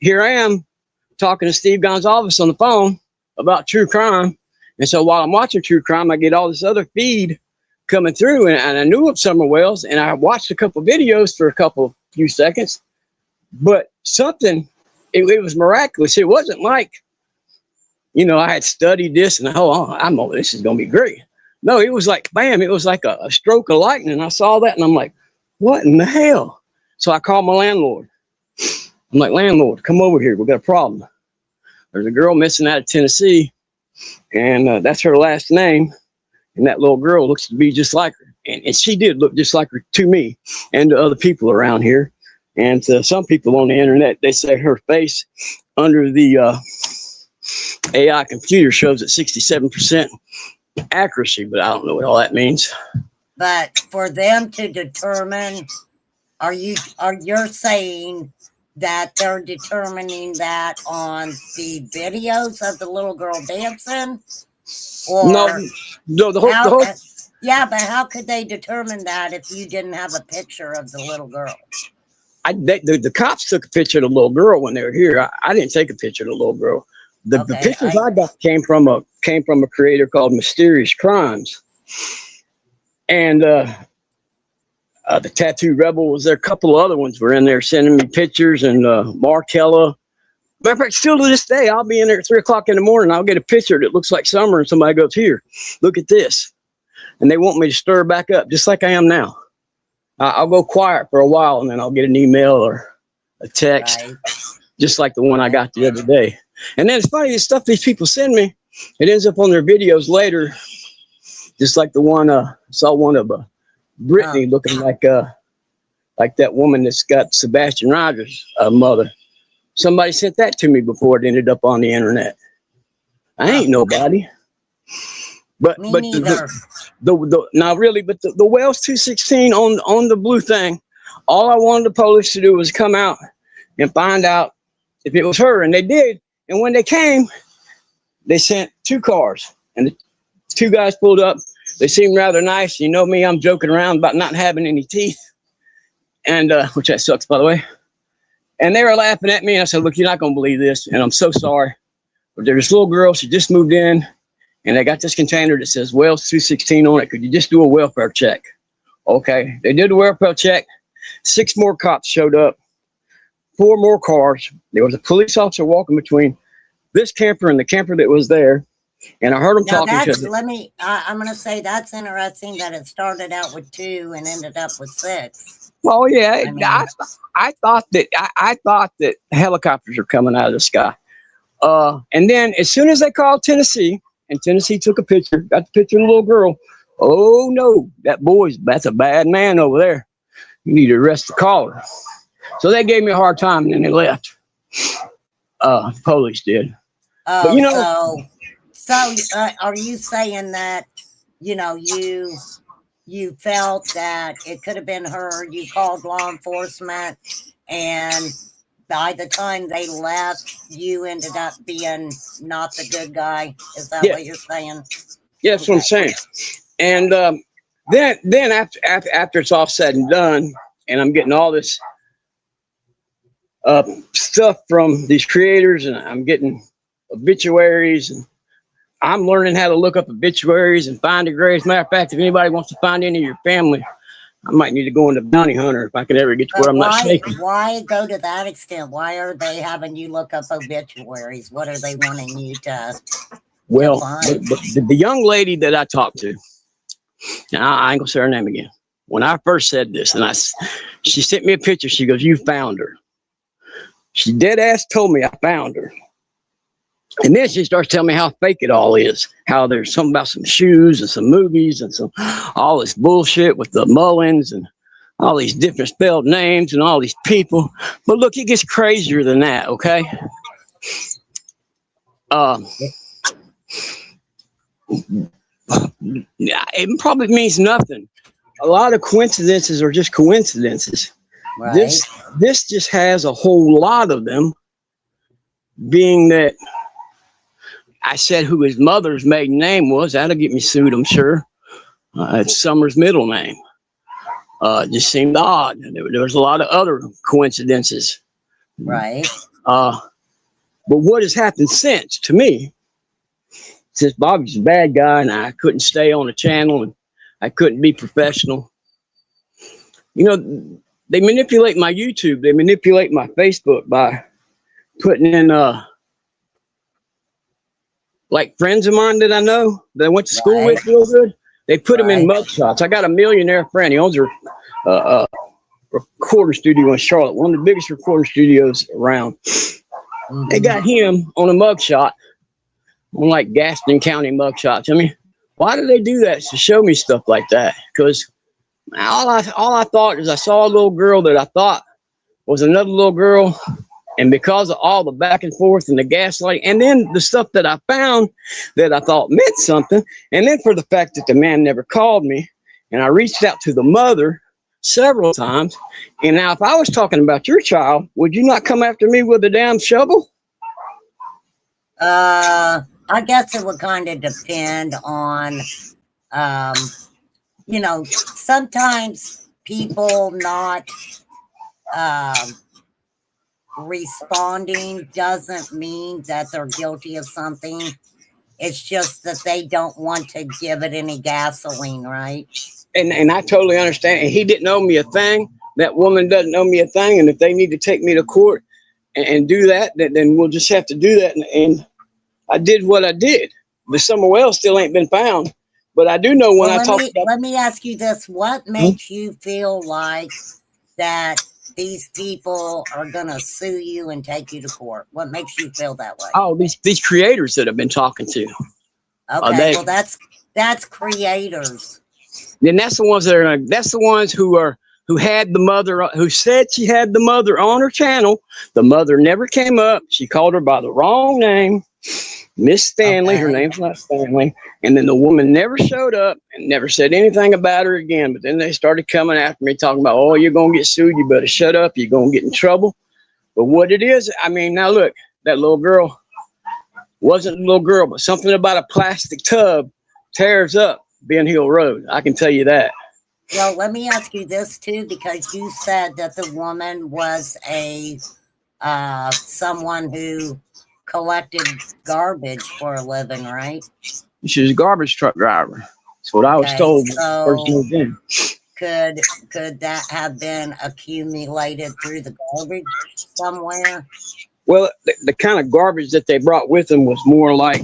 here I am talking to Steve Gonzalez on the phone about true crime. And so while I'm watching true crime, I get all this other feed coming through, and I knew of Summer Wells, and I watched a couple videos for a few seconds, but something, it was miraculous. It wasn't like, I had studied this and this is going to be great. No, it was like, bam, it was like a stroke of lightning. I saw that and I'm like, what in the hell? So I called my landlord. I'm like, landlord, come over here. We got a problem. There's a girl missing out of Tennessee, and that's her last name. And that little girl looks to be just like her. And she did look just like her to me and to other people around here. And to some people on the internet, they say her face under the AI computer shows at 67% accuracy, but I don't know what all that means. But for them to determine, you're saying that they're determining that on the videos of the little girl dancing? Or no, the whole yeah, but how could they determine that if you didn't have a picture of the little girl? The cops took a picture of the little girl when they were here. I didn't take a picture of the little girl. The pictures I got came from a creator called Mysterious Crimes, and the Tattoo Rebel was there. A couple of other ones were in there sending me pictures, and Markella. Matter of fact, still to this day, I'll be in there at 3 o'clock in the morning. I'll get a picture that looks like summer, and somebody goes, "Here, look at this," and they want me to stir back up, just like I am now. I'll go quiet for a while, and then I'll get an email or a text, just like the one I got the other day. And then it's funny, the stuff these people send me, it ends up on their videos later, just like the one saw one of Brittany looking like that woman that's got Sebastian Rogers' mother. Somebody sent that to me before it ended up on the internet. I ain't nobody. But Me but neither. not really, but the Wells 216 on the blue thing, all I wanted the police to do was come out and find out if it was her, and they did. And when they came, they sent 2 cars, and the 2 guys pulled up. They seemed rather nice. You know me, I'm joking around about not having any teeth, and which that sucks, by the way. And they were laughing at me, and I said, "Look, you're not gonna believe this, and I'm so sorry. But there's this little girl, she just moved in, and I got this container that says Wells 216 on it. Could you just do a welfare check?" Okay, they did a welfare check. 6 more cops showed up, 4 more cars. There was a police officer walking between this camper and the camper that was there, and I heard them Now talking that's, to I'm going to say that's interesting that it started out with 2 and ended up with 6. Well, yeah, I mean, I thought that helicopters are coming out of the sky. And then as soon as they called Tennessee, and Tennessee took a picture, got the picture of the little girl. Oh no, that's a bad man over there. You need to arrest the caller. So they gave me a hard time, and then they left. Police did. Oh, but you know, so are you saying that, you felt that it could have been her, you called law enforcement, and by the time they left, you ended up being not the good guy? Is that what you're saying? Yeah, that's what I'm saying. And then after it's all said and done, and I'm getting all this stuff from these creators, and I'm getting obituaries, and I'm learning how to look up obituaries and find the graves. Matter of fact, if anybody wants to find any of your family, I might need to go into bounty hunter if I could ever get to where I'm not shaking. Why go to that extent? Why are they having you look up obituaries? What are they wanting you to? Well, the young lady that I talked to, and I ain't gonna say her name again. When I first said this, and she sent me a picture. She goes, "You found her." She dead ass told me I found her. And then she starts telling me how fake it all is. How there's something about some shoes and some movies and all this bullshit with the Mullins and all these different spelled names and all these people. But look, it gets crazier than that, okay? It probably means nothing. A lot of coincidences are just coincidences. Right. This just has a whole lot of them, being that I said who his mother's maiden name was. That'll get me sued, I'm sure. It's Summer's middle name. It just seemed odd. There was a lot of other coincidences. Right. But what has happened since, to me, since Bobby's a bad guy and I couldn't stay on the channel and I couldn't be professional. You know, they manipulate my YouTube. They manipulate my Facebook by putting in like friends of mine that I know that I went to school with real good. They put them in Right. mugshots. I got a millionaire friend. He owns a recording studio in Charlotte, one of the biggest recording studios around. They got him on a mugshot, on like Gaston County mugshots. I mean, why do they do that? To show me stuff like that? Because all I thought is I saw a little girl that I thought was another little girl. And because of all the back and forth and the gaslight, and then the stuff that I found that I thought meant something, and then for the fact that the man never called me, and I reached out to the mother several times, and now if I was talking about your child, would you not come after me with a damn shovel? I guess it would kind of depend on, you know, sometimes people not responding doesn't mean that they're guilty of something. It's just that they don't want to give it any gasoline, right? And I totally understand. And he didn't owe me a thing. That woman doesn't owe me a thing. And if they need to take me to court and do that, then we'll just have to do that. And I did what I did. But somewhere else still ain't been found. But I do know when Well, I talk about. let me ask you this: what makes you feel like that these people are gonna sue you and take you to court? What makes you feel that way? Oh, these creators that I've been talking to. Okay, well that's creators. Then that's the ones that's the ones who had the mother, who said she had the mother on her channel. The mother never came up. She called her by the wrong name, Miss Stanley. Okay. Her name's not Stanley. And then the woman never showed up and never said anything about her again. But then they started coming after me, talking about, oh, you're gonna get sued. You better shut up. You're gonna get in trouble. But what it is, I mean, now look, that little girl wasn't a little girl, but something about a plastic tub tears up Ben Hill Road. I can tell you that. Well, let me ask you this too, because you said that the woman was a someone who collected garbage for a living, right? She was a garbage truck driver. That's what I was Okay, told. so First moved in. could that have been accumulated through the garbage somewhere? Well, the kind of garbage that they brought with them was more like,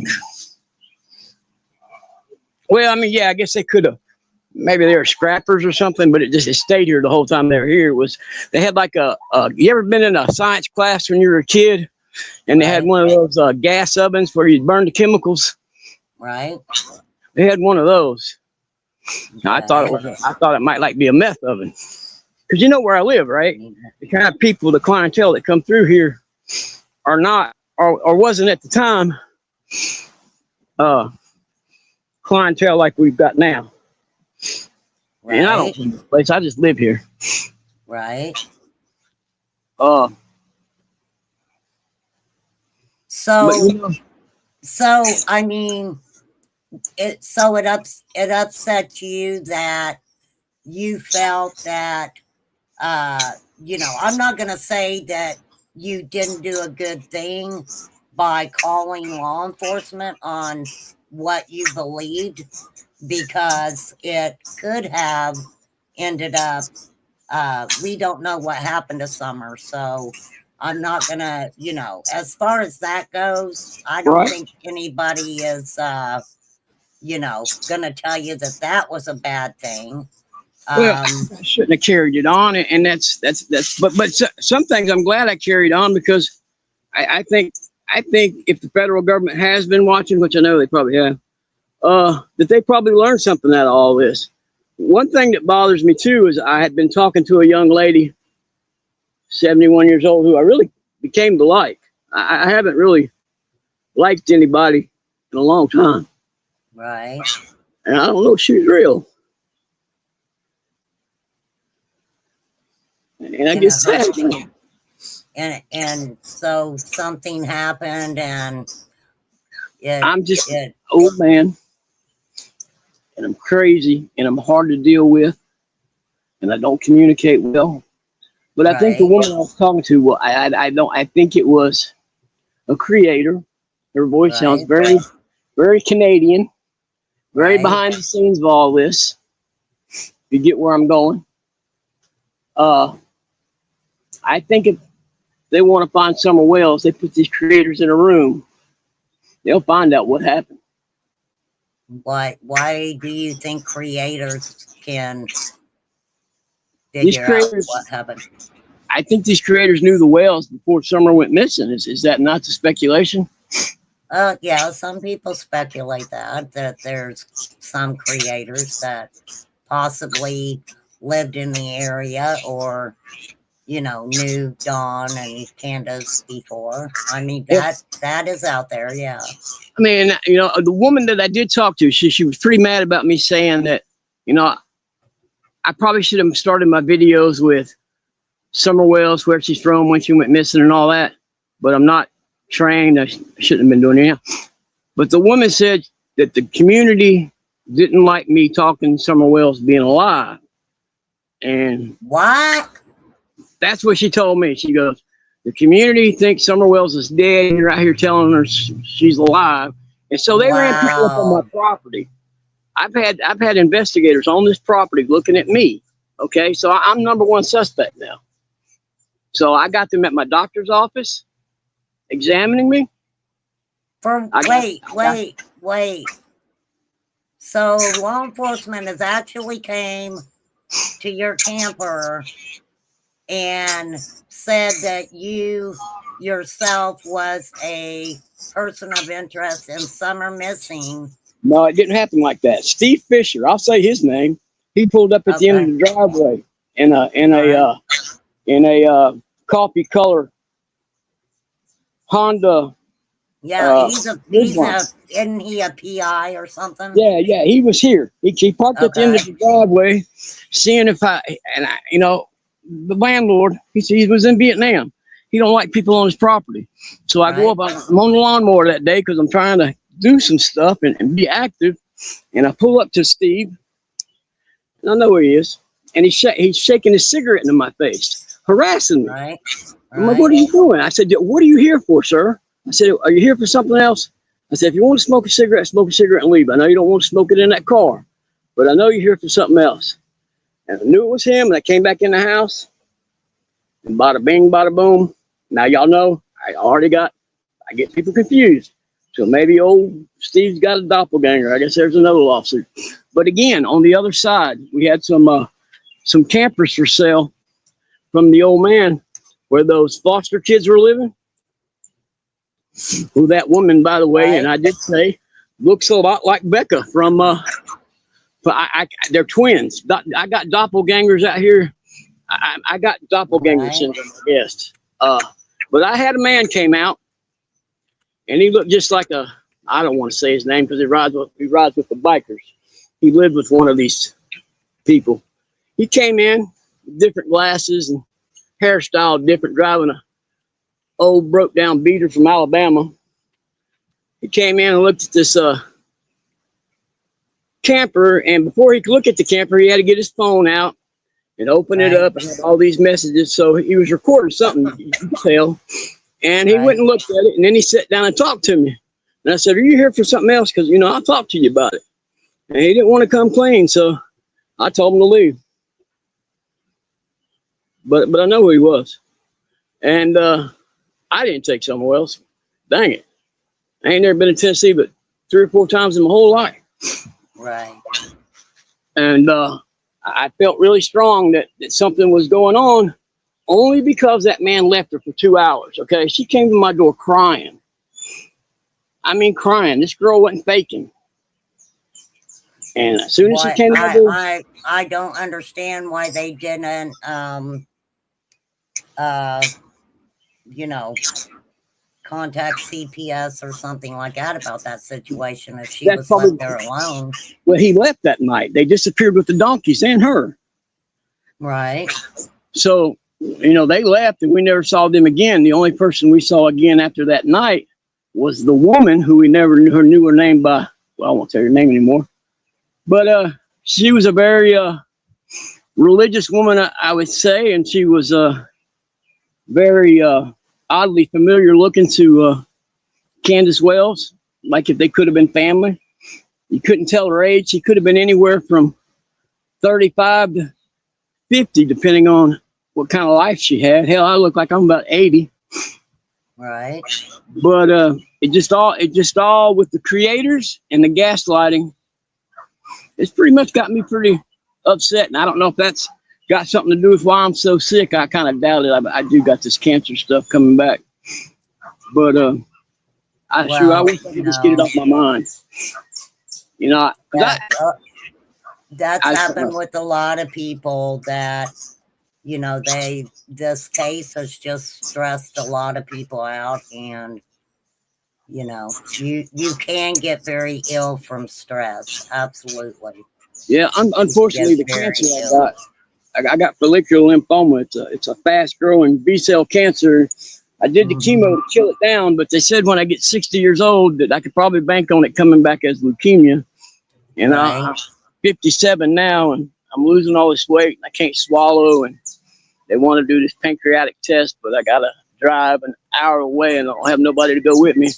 well, I mean, yeah, I guess they could have, maybe they were scrappers or something, but it stayed here the whole time they were here. It was, they had like you ever been in a science class when you were a kid? And they had one of those gas ovens where you burn the chemicals. Right. They had one of those. Okay. I thought it might like be a meth oven. Because you know where I live, right? The kind of people, the clientele that come through here are not, or wasn't at the time, clientele like we've got now. Right. And I don't live in this place. I just live here. Right. So I mean, it upset you that you felt that you know, I'm not gonna say that you didn't do a good thing by calling law enforcement on what you believed, because it could have ended up we don't know what happened to Summer, so I'm not gonna, you know, as far as that goes, I don't think anybody is you know, gonna tell you that that was a bad thing. Well, I shouldn't have carried it on, and that's but some things I'm glad I carried on, because I think if the federal government has been watching, which I know they probably have, that they probably learned something out of all this. One thing that bothers me too is I had been talking to a young lady, 71 years old, who I really became to like. I haven't really liked anybody in a long time. Right. And I don't know if she was real. And I get sad. And so something happened, and I'm just an old man, and I'm crazy, and I'm hard to deal with, and I don't communicate well. But I think the woman I was talking to, well, I think it was a creator. Her voice sounds very, very Canadian, very behind the scenes of all this. You get where I'm going. I think if they want to find Summer Wells, they put these creators in a room. They'll find out what happened. Why do you think creators can These figure out creators, what happened? I think these creators knew the whales before Summer went missing. Is that not the speculation? Yeah, some people speculate that there's some creators that possibly lived in the area or, you know, knew Dawn and Candace before. I mean, that is out there, yeah. I mean, you know, the woman that I did talk to, she was pretty mad about me saying that, you know, I probably should have started my videos with Summer Wells, where she's from, when she went missing and all that. But I'm not trained. I shouldn't have been doing it. But the woman said that the community didn't like me talking Summer Wells being alive. And what? That's what she told me. She goes, the community thinks Summer Wells is dead, and you're out here telling her she's alive. And so they ran people up on my property. I've had investigators on this property looking at me. Okay, so I'm number one suspect now. So I got them at my doctor's office examining me. Wait. So law enforcement has actually came to your camper and said that you yourself was a person of interest in Summer missing. No, it didn't happen like that. Steve Fisher, I'll say his name. He pulled up at the end of the driveway in a coffee color Honda. Yeah, isn't he a PI or something? Yeah, he was here. He parked at the end of the driveway, seeing if you know, the landlord, he was in Vietnam. He don't like people on his property. So I go up, I'm on the lawnmower that day because I'm trying to do some stuff and be active. And I pull up to Steve, and I know where he is. And he's shaking his cigarette into my face, harassing me. I'm like, what are you doing? I said, what are you here for, sir? I said, are you here for something else? I said, if you want to smoke a cigarette and leave. I know you don't want to smoke it in that car, but I know you're here for something else. And I knew it was him, and I came back in the house, and bada bing, bada boom. Now y'all know I get people confused. So maybe old Steve's got a doppelganger. I guess there's another lawsuit. But again, on the other side, we had some campers for sale from the old man where those foster kids were living. Who that woman, by the way, and I did say, looks a lot like Becca from, they're twins. I got doppelgangers out here. I got doppelganger syndrome, I guess. But I had a man came out, and he looked just like I don't want to say his name because he rides with the bikers. He lived with one of these people. He came in with different glasses and hairstyle different, driving a old broke down beater from Alabama. He came in and looked at this camper, and before he could look at the camper, he had to get his phone out and open it up and have all these messages. So he was recording something, you can tell. And he went and looked at it, and then he sat down and talked to me. And I said, are you here for something else? Because, you know, I'll talk to you about it. And he didn't want to come clean, so I told him to leave. But I know who he was. And I didn't take Summer Wells. Dang it. I ain't never been to Tennessee but 3 or 4 times in my whole life. Right. And I felt really strong that something was going on only because that man left her for 2 hours, okay? She came to my door crying. I mean, crying. This girl wasn't faking. And as soon as she came to my door... I don't understand why they didn't, you know, contact CPS or something like that about that situation if she was left there alone. Well, he left that night. They disappeared with the donkeys and her. Right. So, you know, they left and we never saw them again. The only person we saw again after that night was the woman who we never knew her name by. Well, I won't tell her name anymore. But she was a very religious woman, I would say, and she was very oddly familiar looking to Candace Wells, like if they could have been family. You couldn't tell her age. She could have been anywhere from 35 to 50, depending on what kind of life she had. Hell, I look like I'm about 80. Right. But it just all with the creators and the gaslighting it's pretty much got me pretty upset. And I don't know if that's got something to do with why I'm so sick. I kind of doubt it. I do got this cancer stuff coming back. But I wish I could just get it off my mind. You know, that's happened with a lot of people that, you know, this case has just stressed a lot of people out, and, you know, you can get very ill from stress. Absolutely. Yeah, unfortunately, the cancer I got follicular lymphoma. It's a fast growing B cell cancer. I did the chemo to kill it down, but they said when I get 60 years old that I could probably bank on it coming back as leukemia. And I'm 57 now, and I'm losing all this weight, and I can't swallow. And they want to do this pancreatic test, but I gotta drive an hour away, and I don't have nobody to go with me.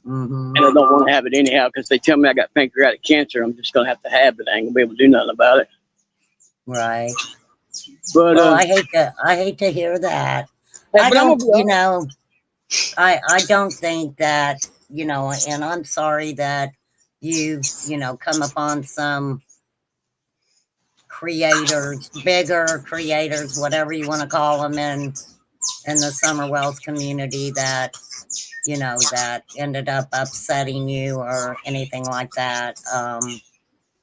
And I don't want to have it anyhow because they tell me I got pancreatic cancer. I'm just gonna have to have it. I ain't gonna be able to do nothing about it. Right. But well, I hate to hear that. I don't, you know, I don't think that, you know, and I'm sorry that you know, come upon some creators, bigger creators, whatever you want to call them, in the Summer Wells community that, you know, that ended up upsetting you or anything like that.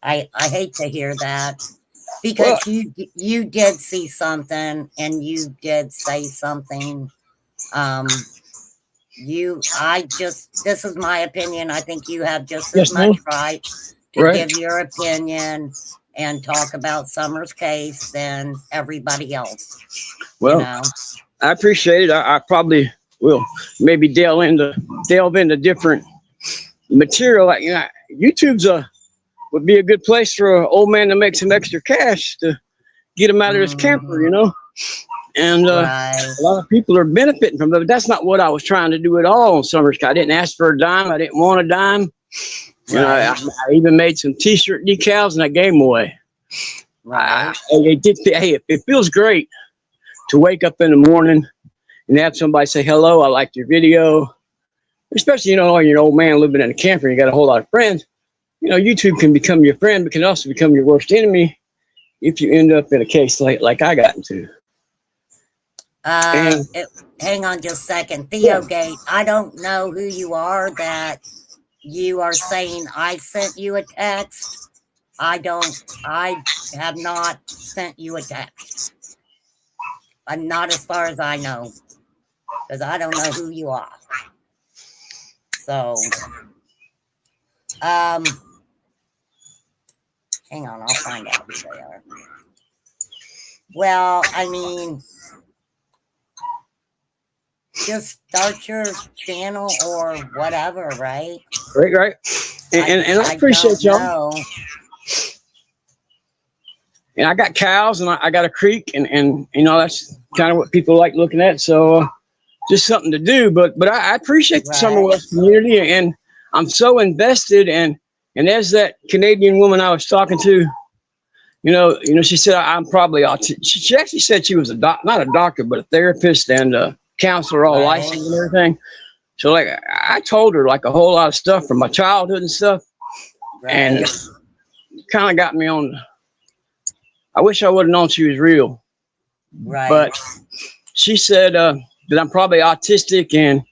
I hate to hear that, because you did see something and you did say something. This is my opinion. I think you have just as much right to give your opinion and talk about Summer's case than everybody else. Well, you know? I appreciate it. I probably will maybe delve into different material. Like, you know, YouTube's would be a good place for an old man to make some extra cash to get him out of his camper, you know. And a lot of people are benefiting from it, but that's not what I was trying to do at all on Summer's. I didn't ask for a dime. I didn't want a dime. You know, I even made some T-shirt decals and I gave them away. It feels great to wake up in the morning and have somebody say, hello, I liked your video. Especially, you know, when you're an old man living in a camper, you got a whole lot of friends. You know, YouTube can become your friend, but can also become your worst enemy if you end up in a case like I got into. Hang on just a second. Theo Gate, I don't know who you are that you are saying I sent you a text. I have not sent you a text. I'm not, as far as I know, because I don't know who you are. So, hang on, I'll find out who they are. Well, I mean, just start your channel or whatever, right? Right. And I appreciate y'all. And I got cows and I got a creek, and you know, that's kind of what people like looking at. So just something to do. But I appreciate the Summer Wells community, and I'm so invested. And as that Canadian woman I was talking to, you know, she said I'm probably autistic. She actually said she was not a doctor, but a therapist and a counselor, all licensed and everything. So like I told her like a whole lot of stuff from my childhood and stuff, and kind of got me on. I wish I would have known she was real. But she said that I'm probably autistic, and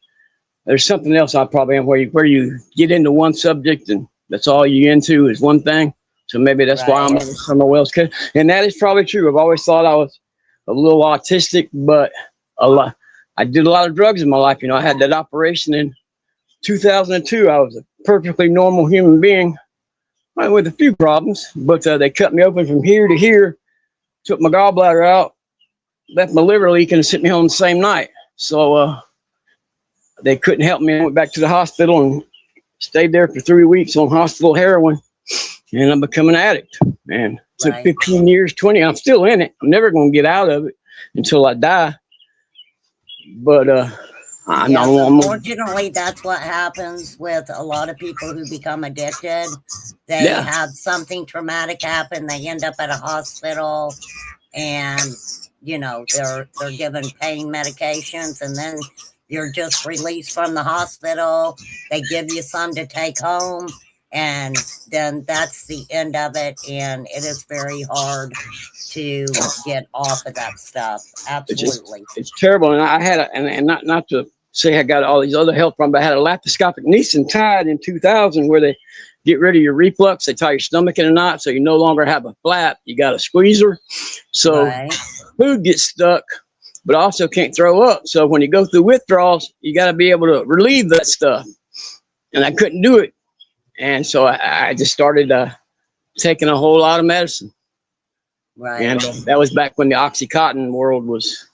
there's something else I probably am, where you get into one subject and that's all you into is one thing. So maybe that's why I'm on the Summer Wells case. And that is probably true. I've always thought I was a little autistic, but I did a lot of drugs in my life. You know, I had that operation in 2002. I was a perfectly normal human being, with a few problems, but they cut me open from here to here, took my gallbladder out, left my liver leaking, and sent me home the same night. So they couldn't help me. I went back to the hospital and stayed there for 3 weeks on hospital heroin, and I'm becoming an addict. And it took 15 years, 20. I'm still in it. I'm never going to get out of it until I die. But unfortunately, that's what happens with a lot of people who become addicted. They have something traumatic happen. They end up at a hospital, and you know they're given pain medications, and then you're just released from the hospital. They give you some to take home, and then that's the end of it. And it is very hard to get off of that stuff. Absolutely. It's terrible. And I had and not to say I got all these other health problems, but I had a laparoscopic Nissen tied in 2000 where they get rid of your reflux. They tie your stomach in a knot so you no longer have a flap. You got a squeezer. So food gets stuck, but also can't throw up. So when you go through withdrawals, you got to be able to relieve that stuff. And I couldn't do it. And so I just started taking a whole lot of medicine. Right. And that was back when the Oxycontin world was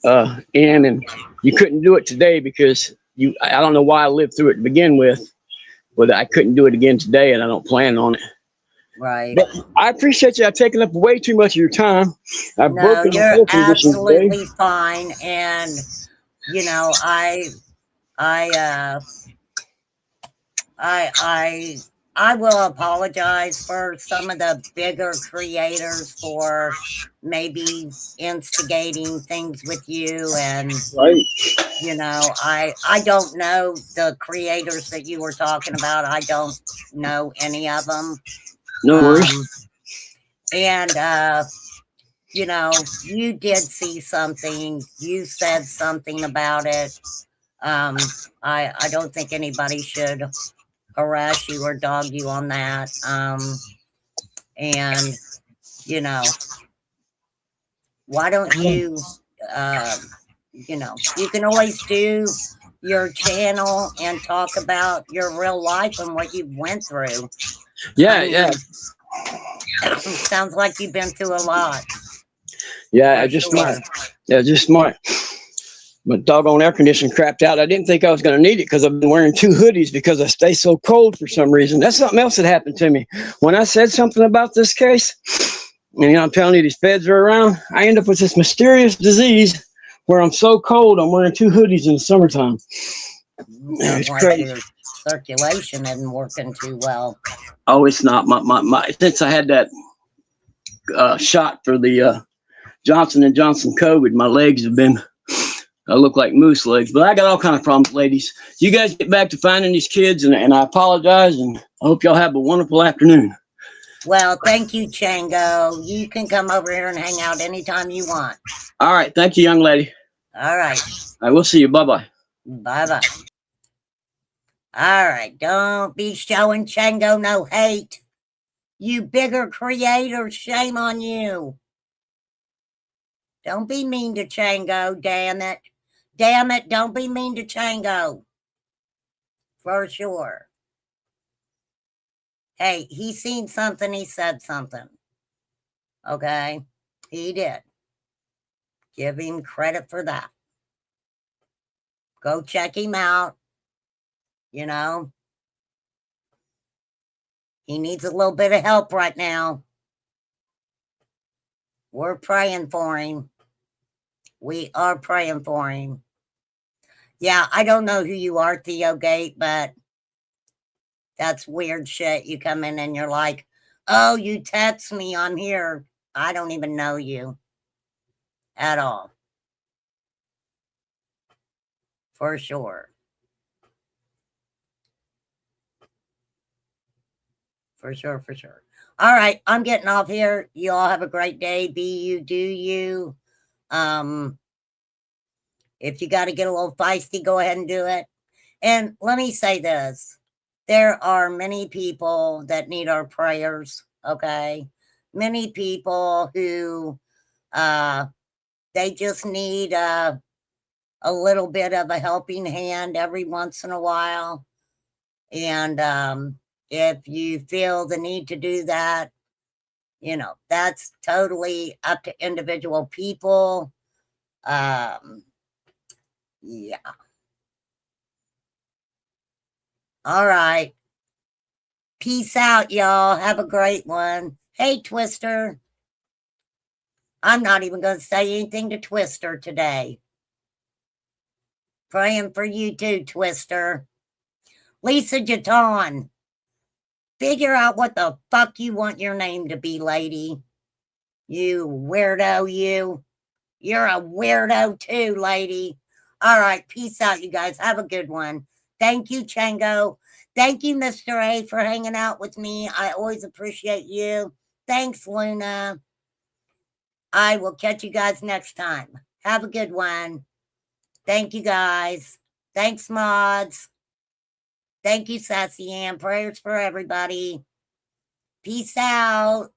in, and you couldn't do it today because I don't know why I lived through it to begin with, but I couldn't do it again today, and I don't plan on it. Right. But I appreciate you. I've taken up way too much of your time. I've broken you're the whole condition absolutely today. fine. And you know, I will apologize for some of the bigger creators for maybe instigating things with you. And you know, I don't know the creators that you were talking about. I don't know any of them. No worries. And you know, you did see something, you said something about it. I don't think anybody should harass you or dog you on that. And you know, why don't you you know, you can always do your channel and talk about your real life and what you went through. Yeah. Sounds like you've been through a lot. Yeah, just smart. Yeah, just smart. My doggone air conditioning crapped out. I didn't think I was going to need it because I've been wearing 2 hoodies because I stay so cold for some reason. That's something else that happened to me. When I said something about this case, and you know, I'm telling you, these feds are around, I end up with this mysterious disease where I'm so cold, I'm wearing 2 hoodies in the summertime. Sounds like your circulation isn't working too well. Oh, it's not. My since I had that shot for the Johnson & Johnson COVID, my legs have been, I look like moose legs, but I got all kind of problems, ladies. You guys get back to finding these kids, and I apologize, and I hope y'all have a wonderful afternoon. Well, thank you, Chango. You can come over here and hang out anytime you want. All right. Thank you, young lady. All right. I will see you. Bye-bye. Bye-bye. All right. Don't be showing Chango no hate. You bigger creators, shame on you. Don't be mean to Chango, damn it. Damn it, don't be mean to Chango. For sure. Hey, he seen something, he said something. Okay? He did. Give him credit for that. Go check him out. You know? He needs a little bit of help right now. We're praying for him. We are praying for him. Yeah, I don't know who you are, Theo Gate, but that's weird shit. You come in and you're like, oh, you text me, I'm here. I don't even know you at all. For sure. For sure, for sure. All right, I'm getting off here. You all have a great day. Be you, do you. If you got to get a little feisty, go ahead and do it. And let me say this. There are many people that need our prayers, okay? Many people who, they just need a little bit of a helping hand every once in a while. And if you feel the need to do that, you know, that's totally up to individual people. Yeah. All right. Peace out, y'all. Have a great one. Hey, Twister. I'm not even going to say anything to Twister today. Praying for you too, Twister. Lisa Jaton. Figure out what the fuck you want your name to be, lady. You weirdo, you. You're a weirdo too, lady. All right, peace out, you guys. Have a good one. Thank you, Chango. Thank you, Mr. A, for hanging out with me. I always appreciate you. Thanks, Luna. I will catch you guys next time. Have a good one. Thank you, guys. Thanks, mods. Thank you, Sassy Ann. Prayers for everybody. Peace out.